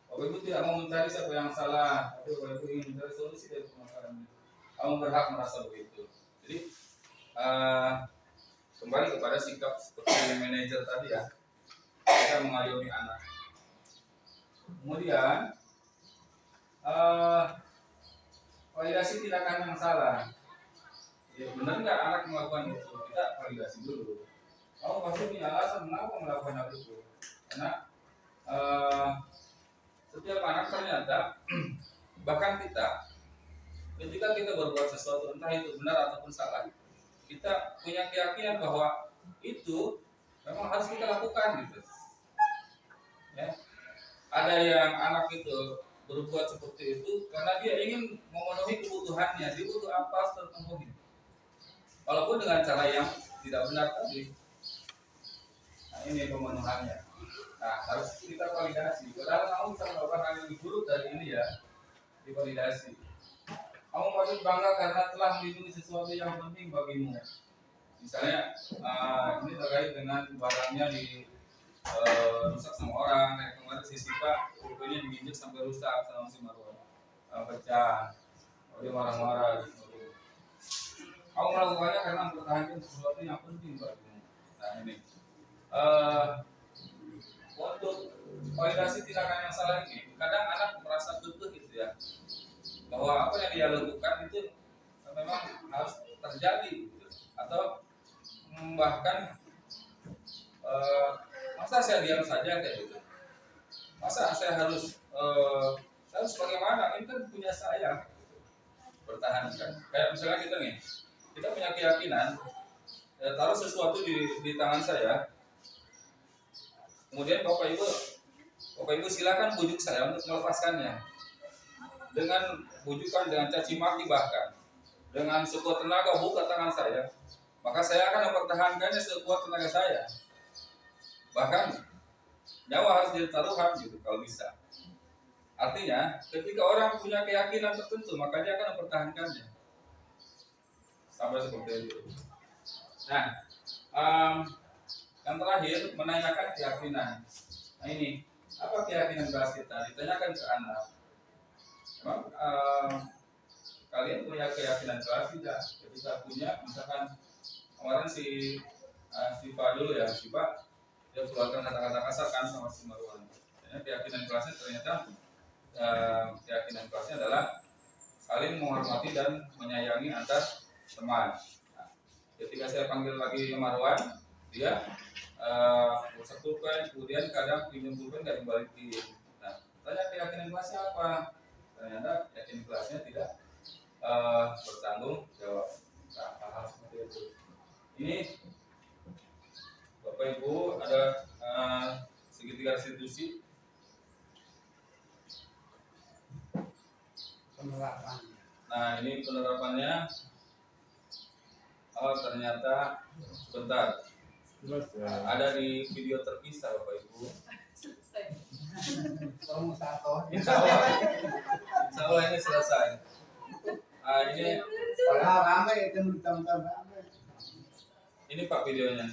C: Bapak Ibu tidak mau mencari siapa yang salah, tapi Bapak Ibu ingin mencari solusi dari permasalahan ini. Kamu berhak merasa begitu. Jadi kembali kepada sikap seperti manajer tadi ya, kita mengayomi anak. Kemudian validasi tindakan yang salah. Ya, benar nggak anak melakukan itu? Kita validasi dulu. Kamu pasti punya alasan mengapa melakukan hal itu. Karena setiap anak ternyata bahkan kita ketika kita berbuat sesuatu entah itu benar ataupun salah, kita punya keyakinan bahwa itu memang harus kita lakukan gitu. Ya. Ada yang anak itu berbuat seperti itu karena dia ingin memenuhi kebutuhannya, dia butuh apa terpenuhi. Walaupun dengan cara yang tidak benar tadi. Nah, ini pemenuhannya. Nah, harus kita validasi. Padahal kamu bisa melakukan hal yang lebih buruk dari ini ya, divalidasi. Kamu patut bangga karena telah melindungi sesuatu yang penting bagimu. Misalnya, ini terkait dengan barangnya rusak sama orang. Kayak kemarin si Sipa, pokoknya diinjek sampai rusak sama si Marwan, pecah. Dia marah-marah gitu. Kamu melakukannya karena mempertahankan sesuatu yang penting bagimu. Nah ini. Untuk validasi tindakan yang salah ini, kadang anak merasa kekeh gitu ya, bahwa apa yang dia lakukan itu memang harus terjadi gitu. Atau bahkan masa saya diam saja kayak gitu, masa saya harus bagaimana, ini kan punya saya, pertahankan. Kayak misalnya kita punya keyakinan taruh sesuatu di tangan saya. Kemudian Bapak Ibu silakan bujuk saya untuk melepaskannya. Dengan bujukan, dengan caci maki bahkan, dengan sekuat tenaga buka tangan saya, maka saya akan mempertahankannya sekuat tenaga saya. Bahkan nyawa harus jadi taruhan gitu kalau bisa. Artinya, ketika orang punya keyakinan tertentu, maka dia akan mempertahankannya. Sampai seperti itu. Nah, yang terakhir, menanyakan keyakinan. Nah ini, apa keyakinan kelas kita? Ditanyakan ke anak. Memang kalian punya keyakinan kelas tidak? Ketika punya, misalkan kemarin si Pak dulu ya, si Pak dia keluarkan kata-kata kasar kan sama si Marwan. Keyakinan kelasnya ternyata keyakinan kelasnya adalah saling menghormati dan menyayangi antar teman. Nah, ketika saya panggil lagi Marwan, dia rusak pulpen, kemudian kadang pinjam pulpen gak dibalikin. Nah, tanya keyakinan kelasnya apa? Ternyata keyakinan kelasnya tidak bertanggung jawab. Nah, hal-hal seperti itu. Ini Bapak Ibu ada segitiga restitusi.
D: Penerapannya.
C: Nah, ini penerapannya. Oh, ternyata sebentar. Ada di video terpisah Bapak Ibu.
D: Kamu satu.
C: Insya Allah ini selesai. Ini
D: Padahal ramai itu nonton ramai.
C: ini Pak videonya.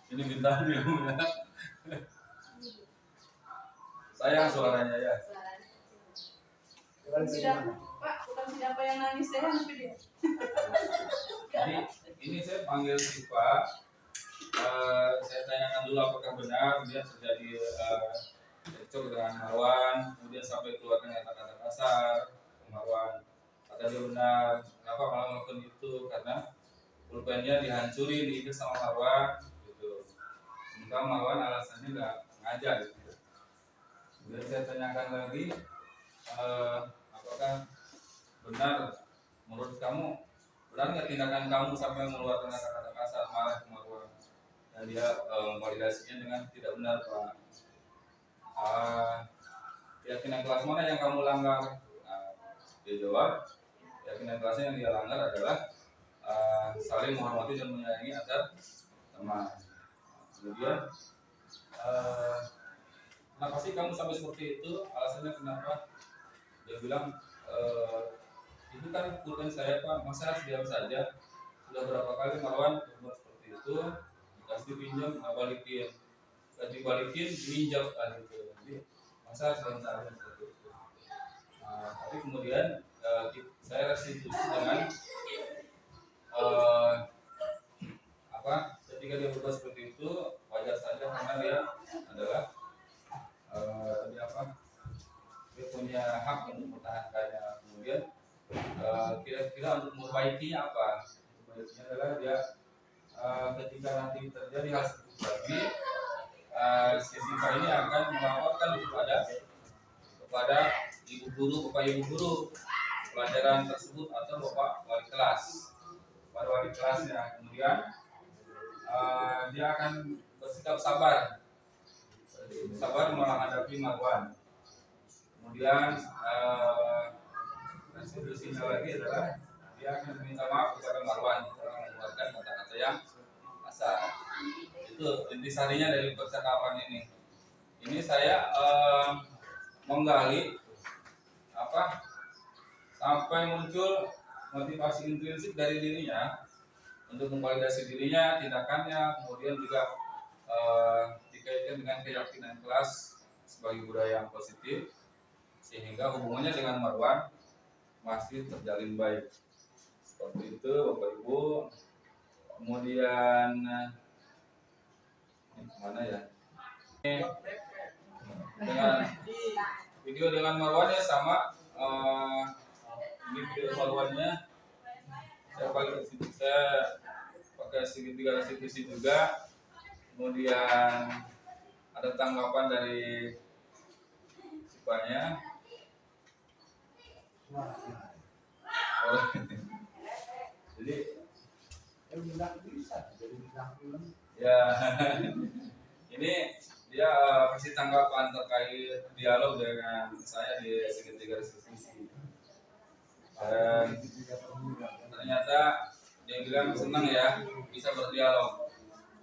C: Ini bintang filmnya. Sayang suaranya ya.
F: Bukan siapa yang nangis saya tapi dia.
C: Jadi ini saya panggil si Pak. Saya tanyakan dulu apakah benar dia terjadi cekcok dengan Marwan, kemudian sampai keluarkan kata-kata kasar ke Marwan. Kata dia benar, kenapa malah melakukan itu? Karena pulpennya dihancurin, diinjek sama Marwan, gitu. Sementara Marwan alasannya nggak ngajar, gitu. Kemudian saya tanyakan lagi, apakah benar menurut kamu, benar nggak tindakan kamu sampai mengeluarkan kata-kata kasar marah ke Marwan? Dan dia memvalidasinya dengan tidak benar Pak. Keyakinan kelas mana yang kamu langgar? Dia jawab, keyakinan kelasnya yang dia langgar adalah saling menghormati dan menyayangi antar teman. Kemudian kenapa sih kamu sampai seperti itu? Alasannya kenapa? Dia bilang Itu kan kebutuhan saya Pak, masa harus diam saja? Sudah berapa kali Marwan berbuat seperti itu, dikasih pinjam nggak balikin, nggak dibalikin diinjak gitu. Jadi masa harus diam saja seperti itu. Nah, tapi kemudian saya restitusi dengan ketika dia berbuat seperti itu wajar saja karena dia adalah dia punya hak untuk mempertahankannya. Kemudian kira-kira untuk memperbaikinya apa? Memperbaikinya adalah dia ketika nanti terjadi hal seperti lagi, si siswa ini akan melaporkan kepada ibu guru, bapak ibu guru pelajaran tersebut atau bapak wali kelas, pada wali kelasnya. Kemudian dia akan bersikap sabar menghadapi Marwan. Kemudian restitusinya lagi adalah dia akan meminta maaf kepada Marwan karena mengeluarkan kata-kata yang kasar. Itu intisarinya dari percakapan ini. Ini saya menggali sampai muncul motivasi intrinsik dari dirinya untuk memvalidasi dirinya, tindakannya, kemudian juga dikaitkan dengan keyakinan kelas sebagai budaya yang positif, sehingga hubungannya dengan Marwan masih terjalin baik. Seperti itu Bapak Ibu. Kemudian mana ya? Dengan video dengan Marwan ya sama. Ini video Marwannya saya pakai segitiga restitusi juga. Kemudian ada tanggapan dari siswanya. Jadi ya ini dia kasih tanggapan terkait dialog dengan saya di segitiga restitusi. Dan ternyata dia bilang senang ya bisa berdialog.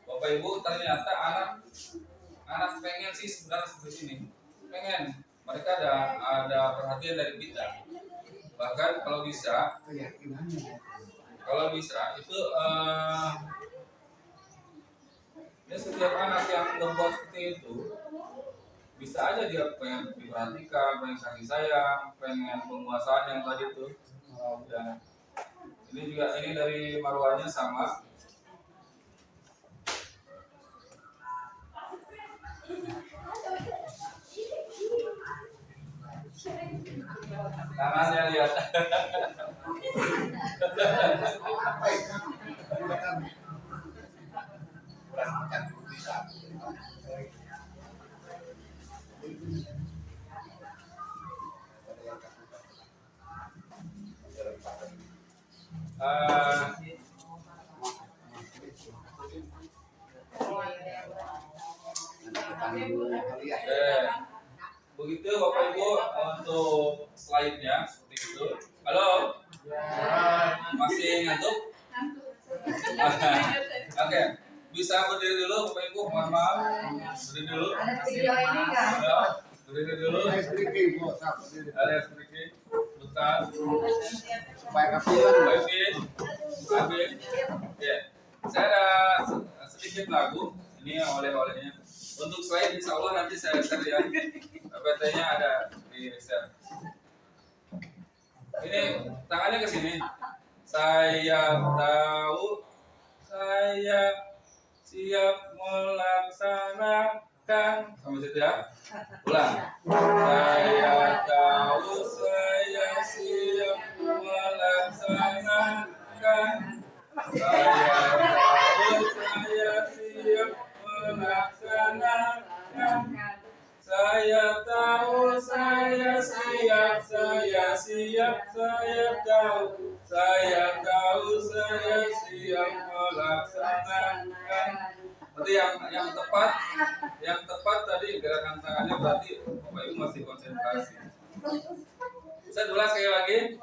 C: Bapak Ibu, ternyata anak pengen sih sebenarnya seperti ini, pengen. Mereka ada perhatian dari kita. Bahkan kalau bisa itu ya setiap anak yang berbuat seperti itu bisa aja dia pengen diperhatikan, pengen kasih sayang, pengen penguasaan yang tadi itu. Dan ini dari Marwannya sama. Tangannya lihat. Begitu Bapak Ibu untuk slide-nya seperti itu. Halo? Masih ngantuk? Oke. Bisa berdiri dulu Bapak Ibu, mohon maaf. Berdiri dulu.
A: Ada video ini kan?
C: Berdiri dulu. Ada sedikit. Bentar.
D: Supaya kafiran.
C: Habis. Ya. Saya ada sedikit lagu. Ini oleh-olehnya. Untuk slide insya Allah nanti saya share ya. PT-nya ada di share. Ini tangannya ke sini. Saya tahu saya siap melaksanakan. Sampai situ ya. Ulang. Saya tahu saya siap melaksanakan. Saya tahu saya siap melaksanakan. Saya tahu saya siap, saya siap, saya tahu saya siap melaksanakan. Berarti yang tepat tadi gerakan tangannya berarti Bapak Ibu masih konsentrasi. Bisa ulang sekali lagi?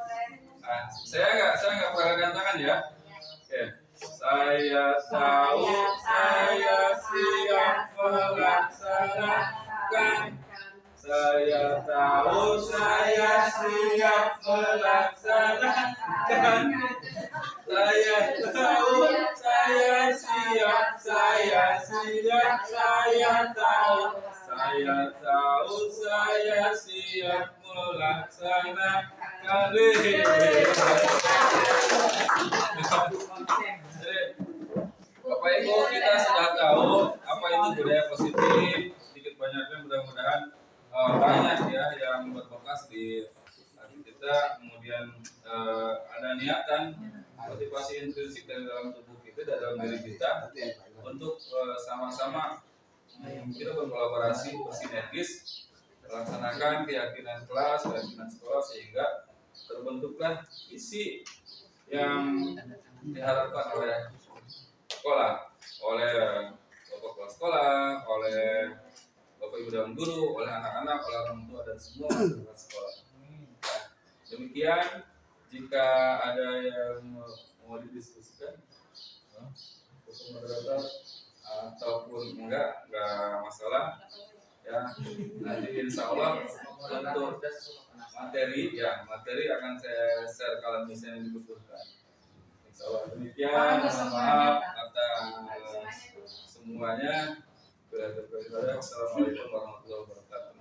C: Nah, saya nggak gerakan tangan ya. Oke. Saya tahu saya siap melaksanakan. Saya tahu saya siap melaksanakan. Saya tahu saya siap, saya siap, saya tahu. Saya tahu saya siap melaksanakan. Bapak Ibu, kita sudah tahu apa itu budaya positif. Sedikit banyaknya mudah-mudahan banyak ya yang berbekas di hati kita. Kemudian ada niatan motivasi intrinsik dari dalam tubuh kita, dari dalam diri kita untuk sama-sama kita berkolaborasi bersinergis melaksanakan keyakinan kelas, keyakinan sekolah sehingga terbentuklah visi yang diharapkan oleh sekolah, oleh bapak kepala sekolah, oleh bapak ibu dan guru, oleh anak-anak, oleh orang tua dan semua masyarakat sekolah. Demikian, jika ada yang mau didiskusikan, untuk moderator ataupun enggak masalah. Ya, nanti insya Allah untuk materi akan saya share kalau misalnya dibutuhkan. Insya Allah demikian. Mohon maaf atas semuanya. Wassalamualaikum warahmatullahi wabarakatuh.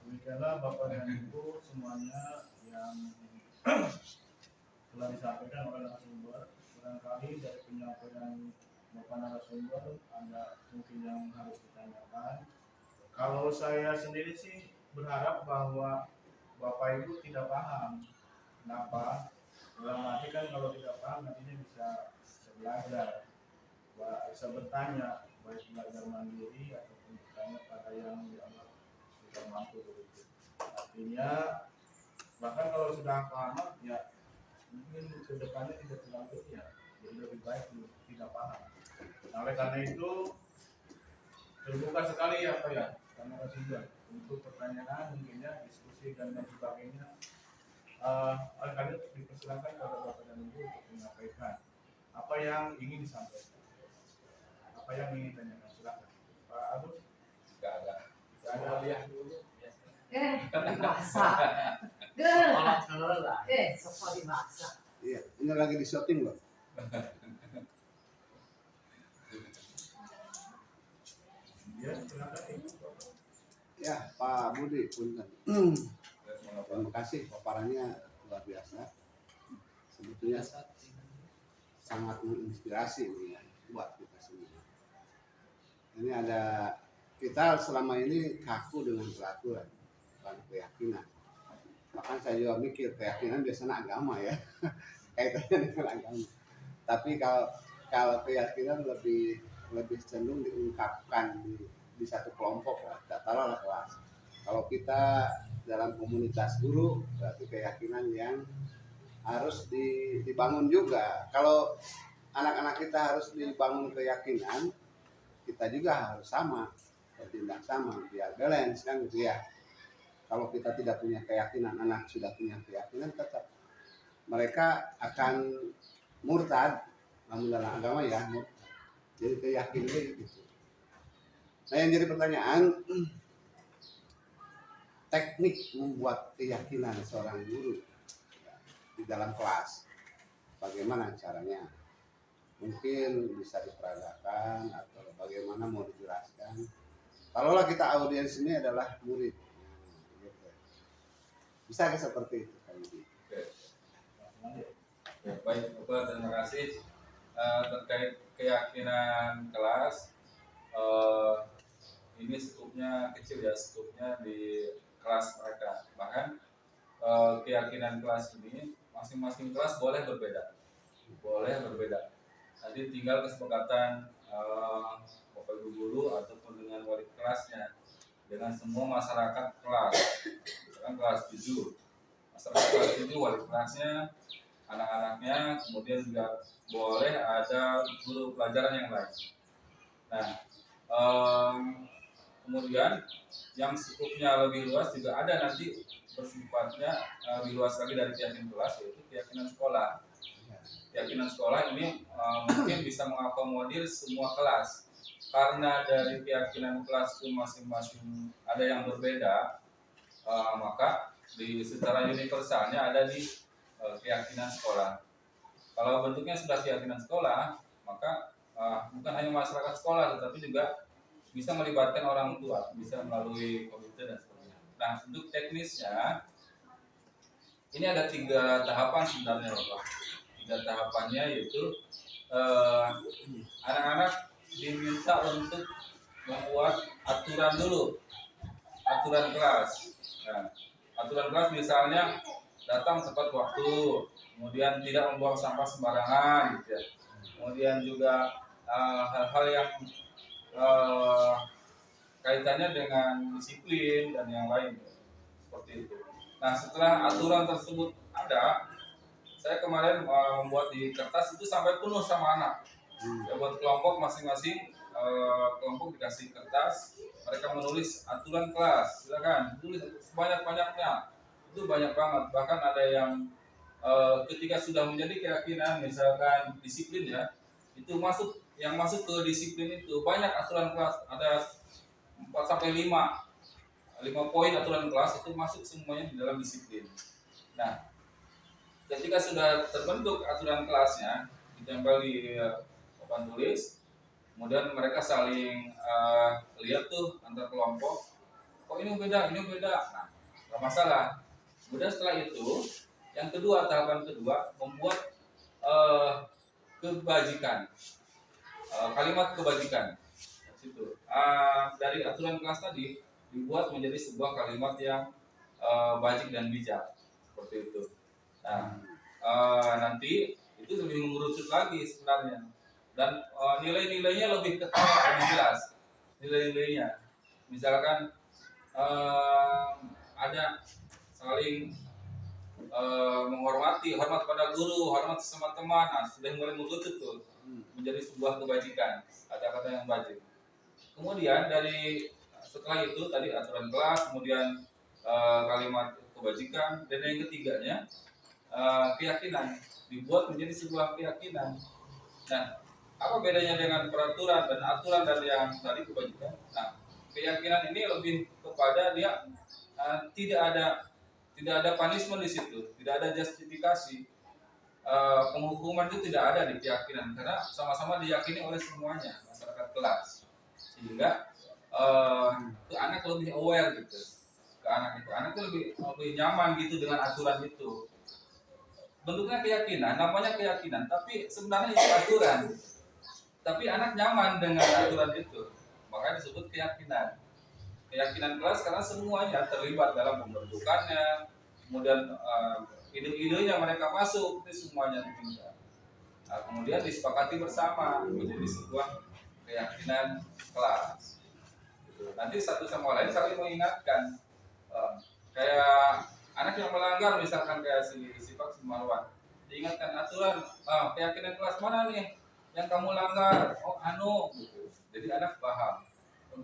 B: Demikianlah Bapak dan Ibu semuanya yang telah disampaikan oleh narasumber. Barangkali dari penyampaian Bapak narasumber ada mungkin yang harus ditanyakan. Kalau saya sendiri sih berharap bahwa Bapak Ibu tidak paham. Kenapa? Dalam arti kan kalau tidak paham nantinya bisa belajar, bisa bertanya, baik belajar mandiri ataupun bertanya pada yang dianggap sudah mampu begitu. Artinya bahkan kalau sudah paham ya mungkin kedepannya tidak terlalu ya, jadi lebih baik tidak paham. Nah, oleh karena itu terbuka sekali ya Pak ya, karena juga untuk pertanyaan mungkinnya diskusi dan lain sebagainya. Oleh karena itu dipersilakan kepada Bapak dan Ibu untuk menyampaikan apa yang ingin disampaikan, apa yang ingin ditanyakan. Silakan Pak Agus.
C: Tidak ada.
B: Lihat dulu.
A: Dibahasa. Sofa dibahasa.
D: Iya, ini lagi di syuting loh.
B: Ya, silakan Ibu.
D: Ya, Pak Budi, punten. Terima kasih paparannya luar biasa. Sebetulnya sangat menginspirasi ini ya, buat kita semua. Ini ada kita selama ini kaku dengan peraturan dan keyakinan. Bahkan saya juga mikir keyakinan biasanya agama ya, kaitannya dengan agama. Tapi kalau keyakinan lebih cenderung diungkapkan di satu kelompok lah, taruhlah kelas. Kalau kita dalam komunitas guru berarti keyakinan yang harus dibangun juga. Kalau anak-anak kita harus dibangun keyakinan, kita juga harus sama, bertindak sama, biar balance kan gitu ya. Kalau kita tidak punya keyakinan, anak sudah punya keyakinan, tetap mereka akan murtad, namun dalam agama ya, jadi keyakinan gitu. Nah yang jadi pertanyaan, teknik membuat keyakinan seorang guru di dalam kelas, bagaimana caranya? Mungkin bisa diperagakan atau bagaimana mau dijelaskan. Kalaulah kita audiens ini adalah murid, gitu. Bisa seperti itu kali ini.
C: Ya, baik, Bapak, terima kasih. Terkait keyakinan kelas, ini skupnya kecil ya, skupnya di kelas mereka. Bahkan keyakinan kelas ini masing-masing kelas boleh berbeda. Nanti tinggal kesepakatan Bapak Ibu guru ataupun dengan wali kelasnya, dengan semua masyarakat kelas. Misalkan kelas 7, masyarakat kelas 7 wali kelasnya, anak-anaknya, kemudian juga boleh ada guru pelajaran yang lain. Nah, kemudian yang skupnya lebih luas juga ada nanti bersifatnya lebih luas lagi dari keyakinan kelas, yaitu keyakinan sekolah. Keyakinan sekolah ini mungkin bisa mengakomodir semua kelas. Karena dari keyakinan kelas itu masing-masing ada yang berbeda, maka secara universalnya ada di keyakinan sekolah. Kalau bentuknya sudah keyakinan sekolah, maka bukan hanya masyarakat sekolah, tetapi juga bisa melibatkan orang tua, bisa melalui komite dan sebagainya. Nah, untuk teknisnya, ini ada 3 tahapan sebenarnya, Bapak. 3 tahapannya yaitu anak-anak diminta untuk membuat aturan dulu, aturan kelas. Nah, aturan kelas misalnya datang tepat waktu, kemudian tidak membuang sampah sembarangan, gitu ya. Kemudian juga hal-hal yang kaitannya dengan disiplin dan yang lain, seperti itu. Nah, setelah aturan tersebut ada, saya kemarin membuat di kertas itu sampai penuh sama anak. Ya, buat kelompok masing-masing, kelompok dikasih kertas, mereka menulis aturan kelas, silakan tulis sebanyak-banyaknya. Itu banyak banget, bahkan ada yang ketika sudah menjadi keyakinan, misalkan disiplin ya, itu yang masuk ke disiplin itu banyak aturan kelas, ada 4 sampai 5 poin aturan kelas itu masuk semuanya di dalam disiplin. Nah, ketika sudah terbentuk aturan kelasnya, ditempel di papan tulis, kemudian mereka saling lihat tuh antar kelompok, kok ini beda, nah, nggak masalah. Kemudian setelah itu, yang kedua, tahapan kedua, membuat kebajikan, kalimat kebajikan. Situ. Dari aturan kelas tadi dibuat menjadi sebuah kalimat yang bajik dan bijak, seperti itu. Nah, nanti itu lebih mengerucut lagi sebenarnya, dan nilai-nilainya lebih ketawa, lebih jelas nilai-nilainya. Misalkan ada saling menghormati, hormat pada guru, hormat sesama teman. Nah, sudah mulai mengerucut tuh menjadi sebuah kebajikan, kata-kata yang bajik. Kemudian setelah itu tadi aturan kelas, kemudian kalimat kebajikan, dan yang ketiganya keyakinan, dibuat menjadi sebuah keyakinan. Nah, apa bedanya dengan peraturan dan aturan dan yang tadi kebajikan? Nah, keyakinan ini lebih kepada dia tidak ada punishment di situ, tidak ada justifikasi. Penghukuman itu tidak ada di keyakinan, karena sama-sama diyakini oleh semuanya masyarakat kelas, sehingga ke anak lebih aware gitu, ke anak itu lebih nyaman gitu dengan aturan itu. Bentuknya keyakinan, namanya keyakinan, tapi sebenarnya itu aturan. Tapi anak nyaman dengan aturan itu, makanya disebut keyakinan. Keyakinan kelas karena semuanya terlibat dalam pembentukannya, kemudian ide-idenya mereka masuk, itu semuanya diminta. Nah, kemudian disepakati bersama menjadi sebuah keyakinan kelas. Nanti satu sama lain saling mengingatkan. Kayak anak yang melanggar, misalkan kayak si Pak Marwan, diingatkan aturan, keyakinan kelas mana nih yang kamu langgar? Oh, gitu. Jadi anak paham.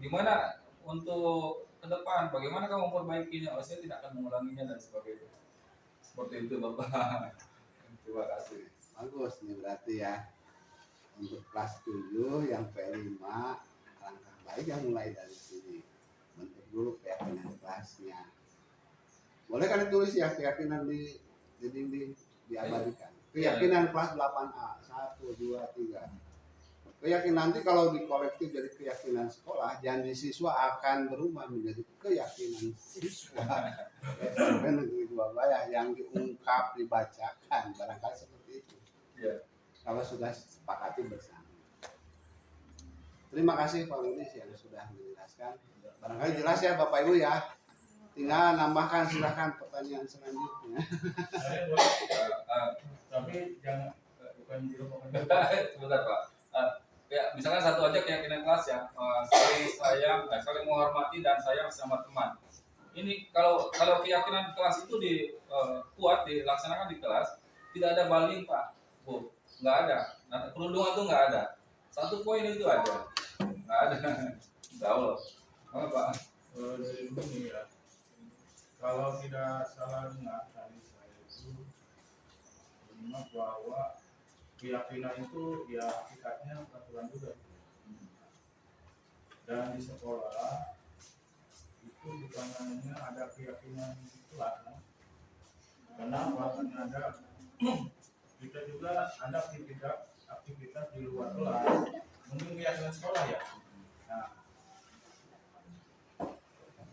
C: Gimana untuk ke depan, bagaimana kamu memperbaikinya? Oh, saya tidak akan mengulanginya dan sebagainya. Seperti itu, Bapak. Terima kasih.
D: Bagus nih berarti ya. Untuk kelas 7 yang P5, langkah baik yang mulai dari sini. Bentuk dulu keyakinan kelasnya. Boleh kan ditulis ya, keyakinan di dinding diabadikan. Keyakinan kelas 8A 1, 2, 3. Keyakinan nanti kalau dikolektif jadi keyakinan sekolah, janji siswa akan berubah menjadi keyakinan siswa. Ya, yang diungkap, dibacakan, barangkali seperti itu.
C: Ya.
D: Kalau sudah sepakati bersama. Terima kasih Pak Munis yang sudah menjelaskan. Barangkali jelas ya Bapak Ibu ya. Tinggal nambahkan, silakan pertanyaan selanjutnya.
B: Saya boleh, tapi jangan bukan juru
C: Sebentar Pak. Ya, misalkan satu aja keyakinan kelas ya, saling sayang, saling menghormati dan sayang sama teman. Ini kalau keyakinan kelas itu kuat dilaksanakan di kelas, tidak ada baling Pak, Bu, nggak ada. Nah, perundungan itu nggak ada. Satu poin itu aja, nggak ada. Tahu loh, apa Pak?
B: dari ini ya. Kalau tidak salah dengar dari saya itu menyimak bahwa keyakinan itu ya hakikatnya peraturan juga. Dan di sekolah itu bukan hanya ada keyakinan kelas, kenapa? Karena ada kita juga ada aktivitas di luar kelas, mungkin keyakinan sekolah ya. Nah,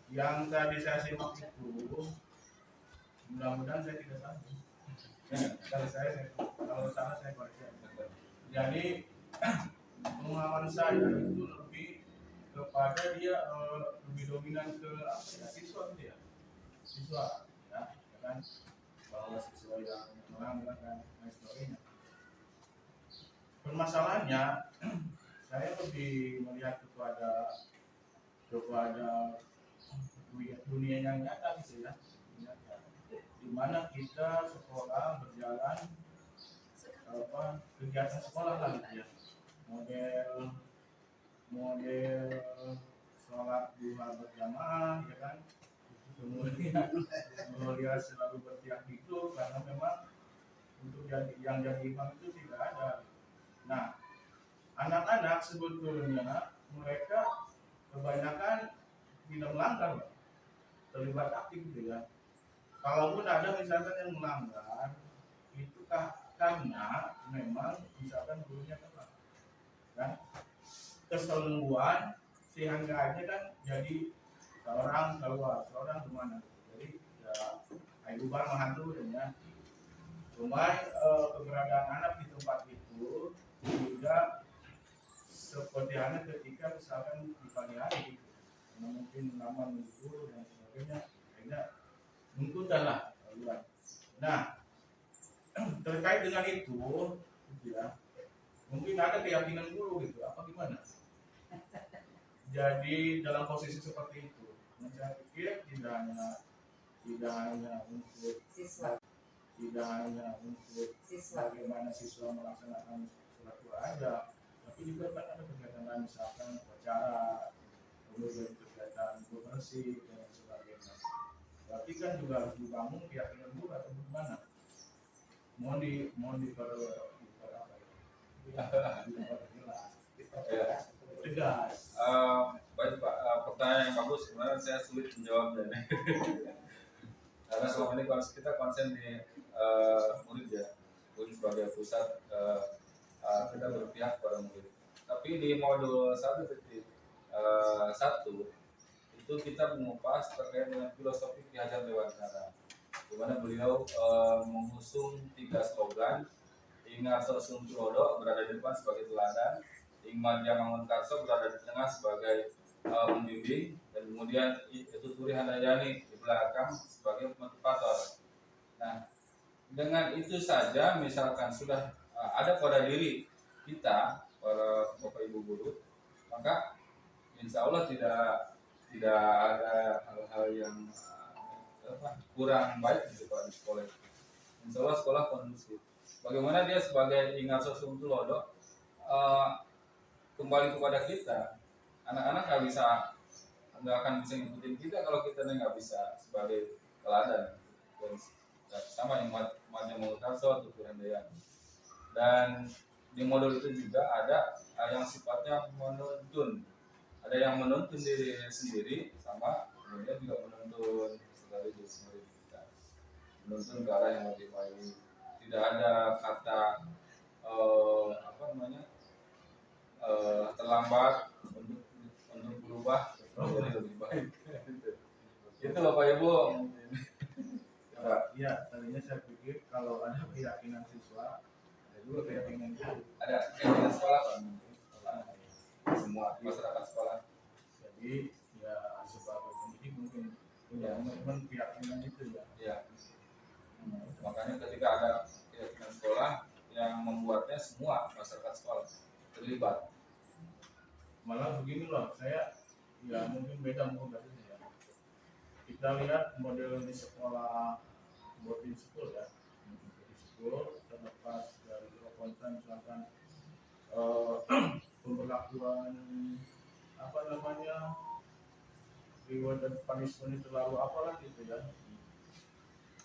B: yang tadi saya simak itu, mudah-mudahan saya tidak salah. Kalau salah saya koreksi. Jadi pengalaman saya itu lebih kepada dia lebih dominan ke apa ya, siswa gitu ya, siswa ya kan, bahwa siswa yang melanggar dan lain sebagainya. Permasalahannya saya lebih melihat kepada dunia yang nyata gitu ya, di mana kita sekolah berjalan kegiatan sekolah lah gitu ya, model sholat duha berjamaah ya kan, kemudian selalu bertiap gitu karena memang untuk yang jadi imam itu tidak ada. Nah, anak-anak sebetulnya mereka kebanyakan tidak melanggar, terlibat aktif gitu ya. Kalaupun ada misalkan yang melanggar, itu karena memang misalkan gurunya telat, kan? Keselengguan sehingga aja kan jadi seorang keluar, seorang kemana? Jadi ya ayo bubar menghantu ya. Cuma keberadaan anak di tempat itu juga seperti halnya ketika misalkan di pagi hari, mungkin lama nunggu dan sebagainya, akhirnya mengikutan lah. Nah, terkait dengan itu, ya, mungkin ada keyakinan guru gitu, apa gimana? Jadi dalam posisi seperti itu, saya pikir tidak hanya untuk
A: Siswa.
B: bagaimana siswa melaksanakan sholat duha aja, tapi juga kan ada kegiatan lain, misalkan upacara, kemudian kegiatan bersih dan sebagainya. Berarti kan juga harus dibangun keyakinan guru atau bagaimana? Mohon tegas.
C: Baik Pak, pertanyaan yang bagus. Sebenarnya saya sulit menjawabnya nih. Karena selama ini kita konsen di murid ya, murid sebagai pusat, kita berpihak pada murid. Tapi di modul 1.1 itu kita mengupas terkait dengan filosofi Ki Hajar Dewantara, di mana beliau mengusung 3 slogan. Ingat Sosum Tulodo berada di depan sebagai teladan, Ingmat Jamangun Karso berada di tengah sebagai pembimbing, dan kemudian itu Turi Handayani di belakang sebagai motivator. Nah, dengan itu saja misalkan sudah ada pada diri kita para Bapak Ibu guru, maka insya Allah tidak ada hal-hal yang kurang baik di sekolah. Insya Allah sekolah kondusif. Bagaimana dia sebagai Ingat Sosum Tulodo kembali kepada kita, anak-anak nggak akan bisa ngikutin kita kalau kita nggak bisa sebagai teladan. Dan sama yang Majang Mulkarso atau Handayani. Dan di modul itu juga ada yang sifatnya menuntun, ada yang menuntun diri sendiri, sama kemudian juga menuntun sekaligus murid kita, menuntun ke arah yang lebih baik. Tidak ada kata terlambat untuk berubah menjadi lebih baik. Itu Bapak Ibu.
B: Ya, tadinya saya pikir kalau ada keyakinan siswa, ada juga keyakinan guru.
C: Ada keyakinan sekolah kan? Semua masyarakat sekolah.
B: Jadi ya sebagai pendidik mungkin punya komitmen keyakinan itu ya.
C: Ya. Makanya ketika ada keyakinan sekolah yang membuatnya semua masyarakat sekolah terlibat.
B: Malah begini loh, saya ya mungkin beda kasusnya ya. Kita lihat model di sekolah boarding school ya, di school terlepas dari konten misalkan pemberlakuan reward dan punishment itu terlalu apalah gitu ya.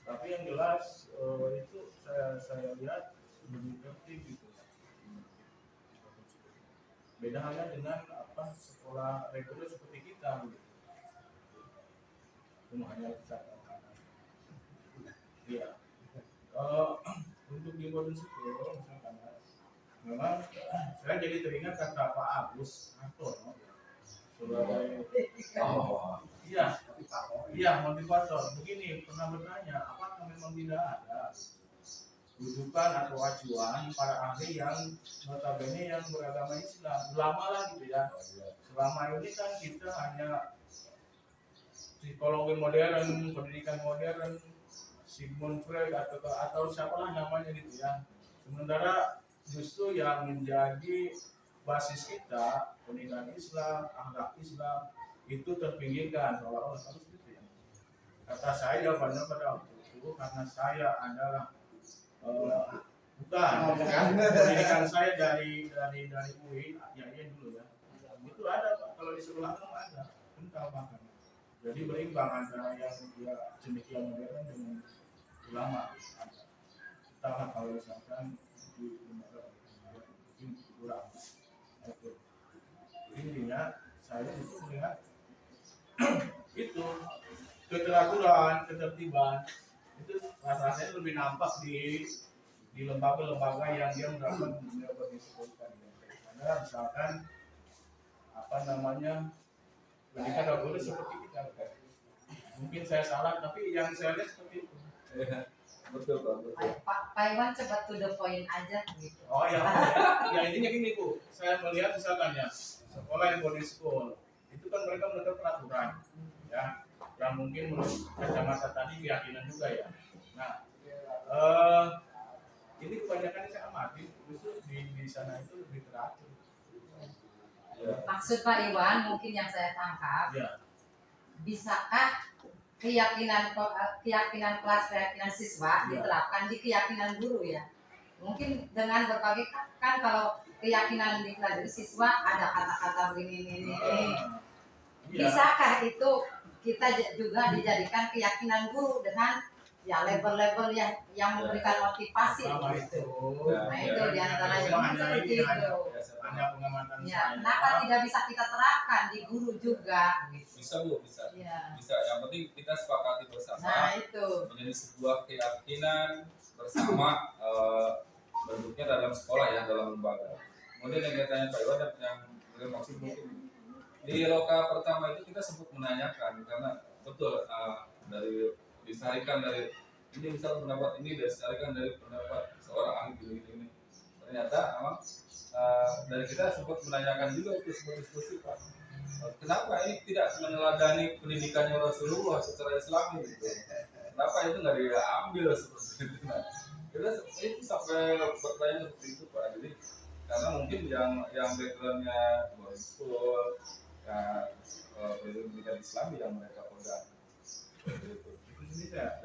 B: Tapi yang jelas itu saya lihat lebih tertib gitu. Beda halnya dengan sekolah reguler seperti kita gitu. Cuma hanya bisa iya. Untuk di boarding school misalkan memang saya jadi teringat kata Pak Agus Hartono sebagai iya motivator. Begini, pernah bertanya apakah memang tidak ada rujukan atau acuan para ahli yang notabene yang beragama Islam ulama lah gitu ya. Selama ini kan kita hanya psikologi modern, pendidikan modern, Sigmund Freud atau siapalah namanya gitu ya. Sementara justru yang menjadi basis kita pendidikan Islam, akhlak Islam itu terpinggirkan seolah-olah harus gitu ya. Kata saya jawabannya pada waktu itu karena saya adalah bukan pendidikan saya dari UI ya iya dulu ya. Itu ada Pak, kalau di sekolah ada kental bahkan. Jadi berimbang antara yang dia cendekia modern dengan ulama. Entahlah kalau misalkan di lembaga mungkin kurang. Intinya saya itu melihat itu keteraturan, ketertiban itu rasanya lebih nampak di lembaga-lembaga yang dia menerapkan dunia berdiskusikan. Karena misalkan pendidikan reguler seperti kita. Mungkin saya salah, tapi yang saya lihat seperti itu.
C: Betul Pak, betul.
A: Pak Iwan coba to the point aja gitu.
B: Oh ya, ya intinya gini Bu, saya melihat misalkan ya sekolah yang boarding school itu kan mereka menetapkan peraturan, ya, yang mungkin menurut kacamata tadi keyakinan juga ya. Nah, ini kebanyakan saya amati justru di sana itu lebih teratur.
A: Maksud Pak Iwan mungkin yang saya tangkap,
B: Ya.
A: bisakah keyakinan kelas keyakinan siswa diterapkan di keyakinan guru ya? Mungkin dengan berbagai kan kalau keyakinan di kelas siswa ada kata-kata begini. Bisakah itu kita juga dijadikan keyakinan guru dengan ya label-label yang memberikan motivasi gitu. Nah itu diantaranya mungkin seperti itu.
B: Hanya pengamatan
A: Ya,
B: saya.
A: kenapa tidak bisa kita terapkan di guru juga? Gitu.
C: Bisa Bu, bisa.
A: Ya.
C: Bisa. Yang penting kita sepakati bersama.
A: Nah itu.
C: Menjadi sebuah keyakinan bersama bentuknya dalam sekolah ya, dalam lembaga. Kemudian yang katanya Pak Iwan yang maksud mungkin di loka pertama itu kita sempat menanyakan karena betul dari disarikan dari ini misal pendapat ini disarikan dari pendapat seorang ahli ini. Ternyata memang dari kita sempat menanyakan juga itu sebuah diskusi Pak. Kenapa ini tidak meneladani pendidikannya Rasulullah secara Islami gitu? Kenapa itu nggak diambil seperti itu? Nah, kita itu sampai bertanya seperti itu Pak. Jadi karena mungkin yang backgroundnya boarding school, pendidikan Islami yang mereka pegang. Itu
B: Bisa.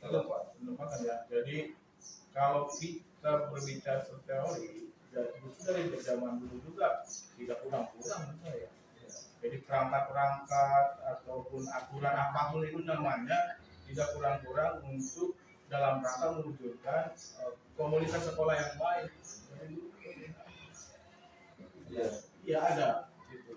C: terlepas.
B: Ya. Jadi kalau kita berbicara soal teori, justru dari zaman dulu juga tidak kurang-kurang menurut saya. Jadi perangkat-perangkat ataupun aturan apapun itu namanya tidak kurang-kurang untuk dalam rangka mewujudkan komunitas sekolah yang baik. Iya ada. Gitu.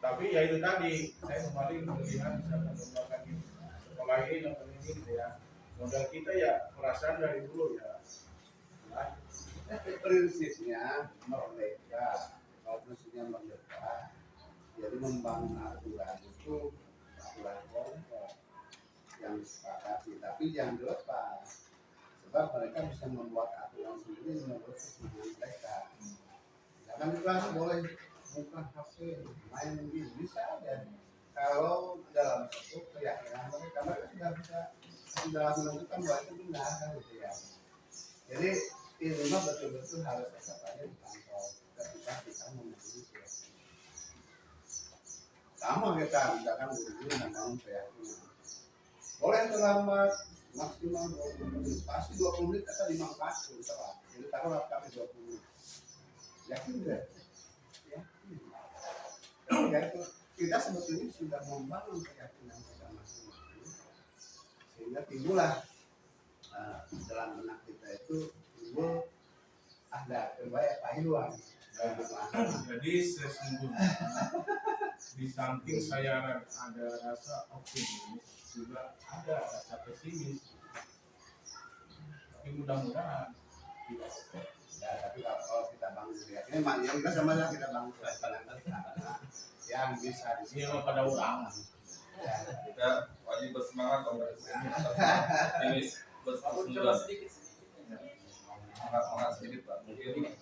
B: Tapi ya itu tadi saya kembali melihat misalkan lembaga ini sekolah ini gitu ya. Modal kita ya perasaan dari dulu ya.
D: Prinsipnya merdeka, kalau prinsipnya merdeka, jadi membangun aturan itu aturan kelompok yang disepakati, tapi jangan dilepas, sebab mereka bisa membuat aturan sendiri menurut kesenangan mereka. Misalkan di kelas boleh buka HP, main game, bisa aja. Kalau dalam satu keyakinan mereka sudah bisa menentukan bahwa itu benar kan gitu ya. Jadi ini mah betul-betul harus aja dipantau ketika kita memilih keyakinan. Sama kita misalkan guru membangun keyakinan. Boleh terlambat maksimal 20 menit, pasti 20 menit atau 5 telat. Jadi taruh kami 20 menit. Yakin enggak? Yakin. Ya itu kita sebetulnya sudah membangun keyakinan kita masing-masing, sehingga timbullah dalam benak kita itu timbul ada terbaik Pak Hilwan.
B: Jadi sesungguhnya di samping saya ada rasa optimis, juga ada rasa pesimis. Tapi mudah-mudahan tidak.
D: Ya, tapi kalau kita bangun ini mak ya kita sama kita bangun karena yang bisa di sini
B: Ini pada orang.
D: ya,
C: Kita wajib bersemangat optimis bersemangat semangat sedikit Pak. Mungkin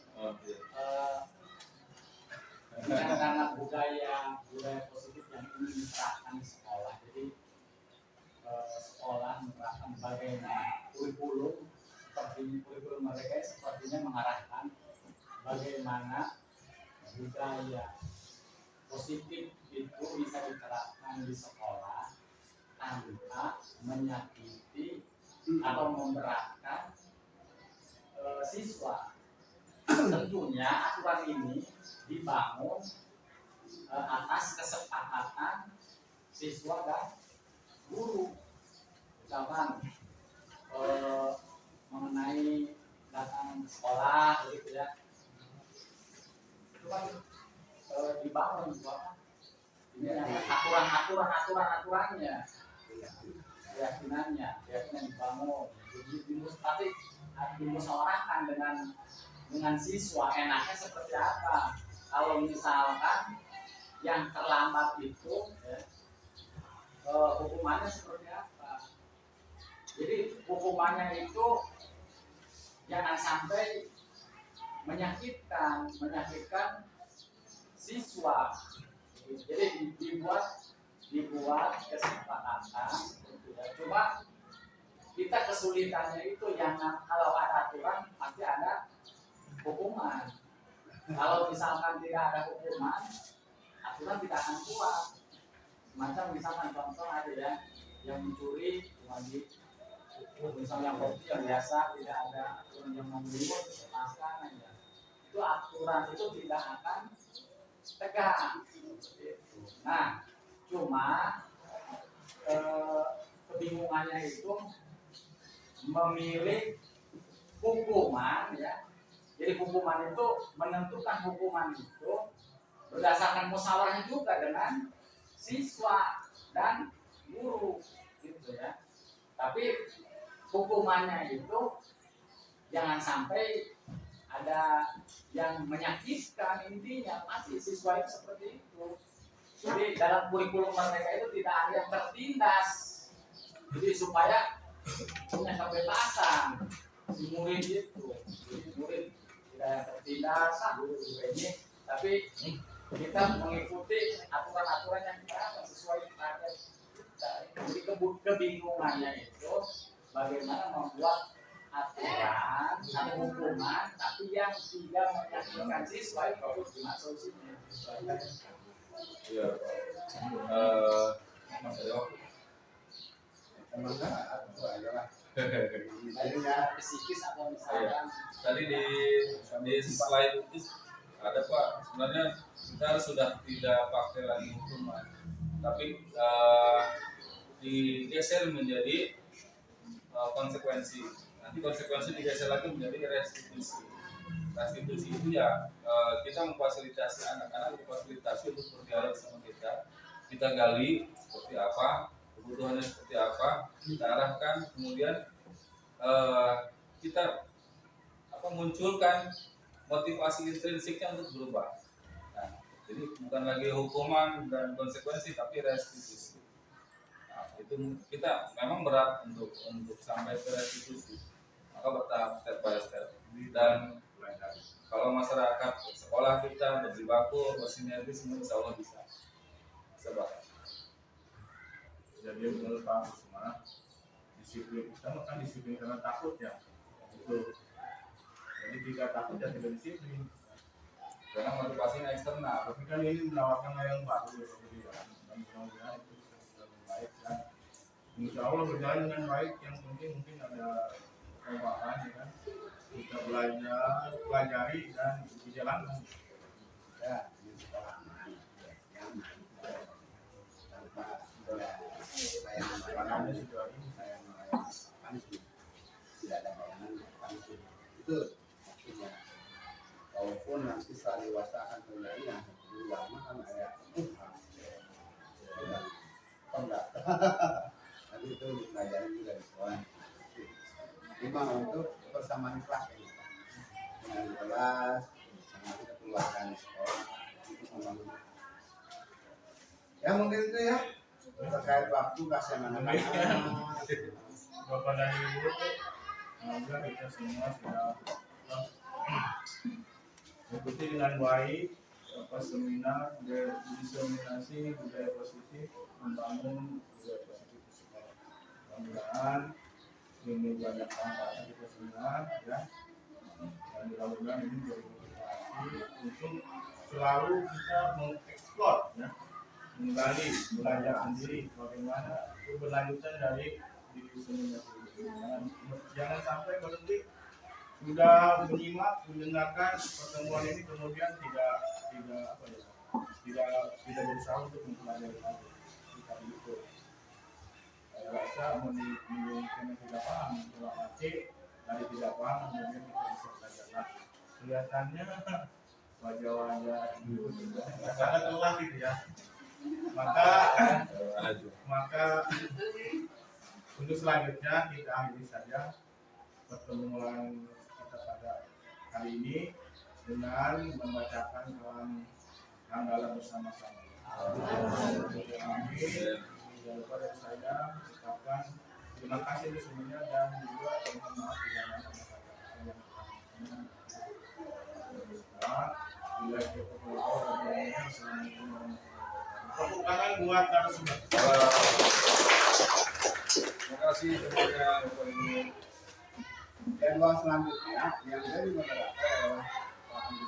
E: karena budaya positif yang ingin diterapkan di sekolah. Jadi sekolah menerapkan bagaimana kurikulum mereka sepertinya mengarahkan bagaimana budaya positif itu bisa diterapkan di sekolah tanpa menyakiti atau memberatkan siswa. Tentunya aturan ini dibangun atas kesepakatan siswa dan guru. Misalkan mengenai datang ke sekolah gitu ya, itu kan dibangun bahwa ini ada aturannya, keyakinan dibangun. Jadi dimusyawarahkan dengan siswa enaknya seperti apa. Kalau misalkan yang terlambat itu ya, hukumannya seperti apa. Jadi hukumannya itu jangan sampai menyakitkan siswa. Jadi dibuat kesepakatan gitu ya. Cuma kita kesulitannya itu yang kalau ada aturan pasti ada hukuman. Kalau misalkan tidak ada hukuman, aturan tidak akan kuat. Macam misalkan contoh ada ya yang mencuri wajib, misalnya kopi yang biasa tidak ada aturan yang membeli lepaskan aja. Itu aturan itu tidak akan tegak. Nah, cuma kebingungannya itu memilih hukuman ya. Jadi hukuman itu menentukan hukuman itu berdasarkan musyawarah juga dengan siswa dan guru gitu ya. Tapi hukumannya itu jangan sampai ada yang menyakitkan, intinya masih siswa itu seperti itu. Jadi dalam kurikulum mereka itu tidak ada yang tertindas. Jadi supaya punya kebebasan si murid itu. Jadi murid tidak tertindas, guru juga ini. Tapi kita mengikuti aturan-aturan yang kita sesuai target kita. Jadi kebingungannya itu bagaimana membuat aturan atau hukuman tapi yang tidak menyakitkan siswa itu gimana solusinya?
C: Iya. Mas Dewa.
D: semoga itu adalah
E: Baik psikis atau misalkan
C: Tadi di slide itu ada Pak. Sebenarnya kita sudah tidak pakai lagi hukuman, tapi digeser menjadi konsekuensi. Nanti konsekuensi digeser lagi menjadi restitusi. Restitusi itu ya kita memfasilitasi anak-anak, memfasilitasi untuk berdialog sama kita. Kita gali seperti apa, kebutuhannya seperti apa, kita arahkan, kemudian kita munculkan motivasi intrinsiknya untuk berubah. Nah, jadi bukan lagi hukuman dan konsekuensi, tapi restitusi. Nah, itu kita memang berat untuk sampai ke restitusi. Maka bertahap step by step. Dan kalau masyarakat sekolah kita berjibaku, bersinergi, semua insya Allah bisa bahas.
B: Jadi menurut Pak Usman, disiplin kita kan disiplin karena takut ya. Itu. Jadi tidak takut ya tidak disiplin.
C: Karena motivasinya eksternal.
B: Tapi kan ini menawarkan hal yang baru ya, dan mudah-mudahan itu sudah baik dan insya Allah berjalan dengan baik. Yang penting mungkin ada perubahan ya kan. Kita pelajari dan dijalankan.
D: ya di sekolah yang tanpa bayangan
B: Karena sudah ini
D: bayangan tidak ada bayangan itu itu maksudnya. Walaupun nanti setelah dewasa akan terjadi yang dulu lama kan kayak enggak. Nanti itu dipelajari juga di sekolah. Lima untuk bersama di kelas ya. Dengan di kelas sama kita keluarkan di sekolah itu membangun. Ya mungkin itu ya terkait waktu kasihan anak-anak.
B: Bapak dan Ibu, semoga kita semua sudah mengikuti dengan baik seminar diseminasi budaya positif, membangun budaya positif di sekolah. Mudah-mudahan ini banyak manfaat kita semua ya, dan mudah-mudahan ini menjadi motivasi untuk selalu kita mengeksplor ya, menggali belajar sendiri bagaimana keberlanjutan dari diri sendiri. Jangan sampai berhenti sudah menyimak mendengarkan pertemuan ini kemudian tidak berusaha untuk mempelajari lagi. Kita itu saya rasa mungkin tidak paham dalam arti dari tidak paham kemudian kita bisa belajar lagi. Kelihatannya wajah-wajah sangat lelah gitu ya. Maka untuk selanjutnya kita akhiri saja pertemuan kita pada hari ini dengan membacakan kalam Nanggala bersama-sama. Amin. Lupa dari saya ucapkan terima kasih semuanya dan juga mohon maaf bila mana tepuk tangan buat narasumber.
C: Terima kasih semuanya Bapak Ibu.
D: Dan ruang selanjutnya yang jadi moderator adalah Pak Andi.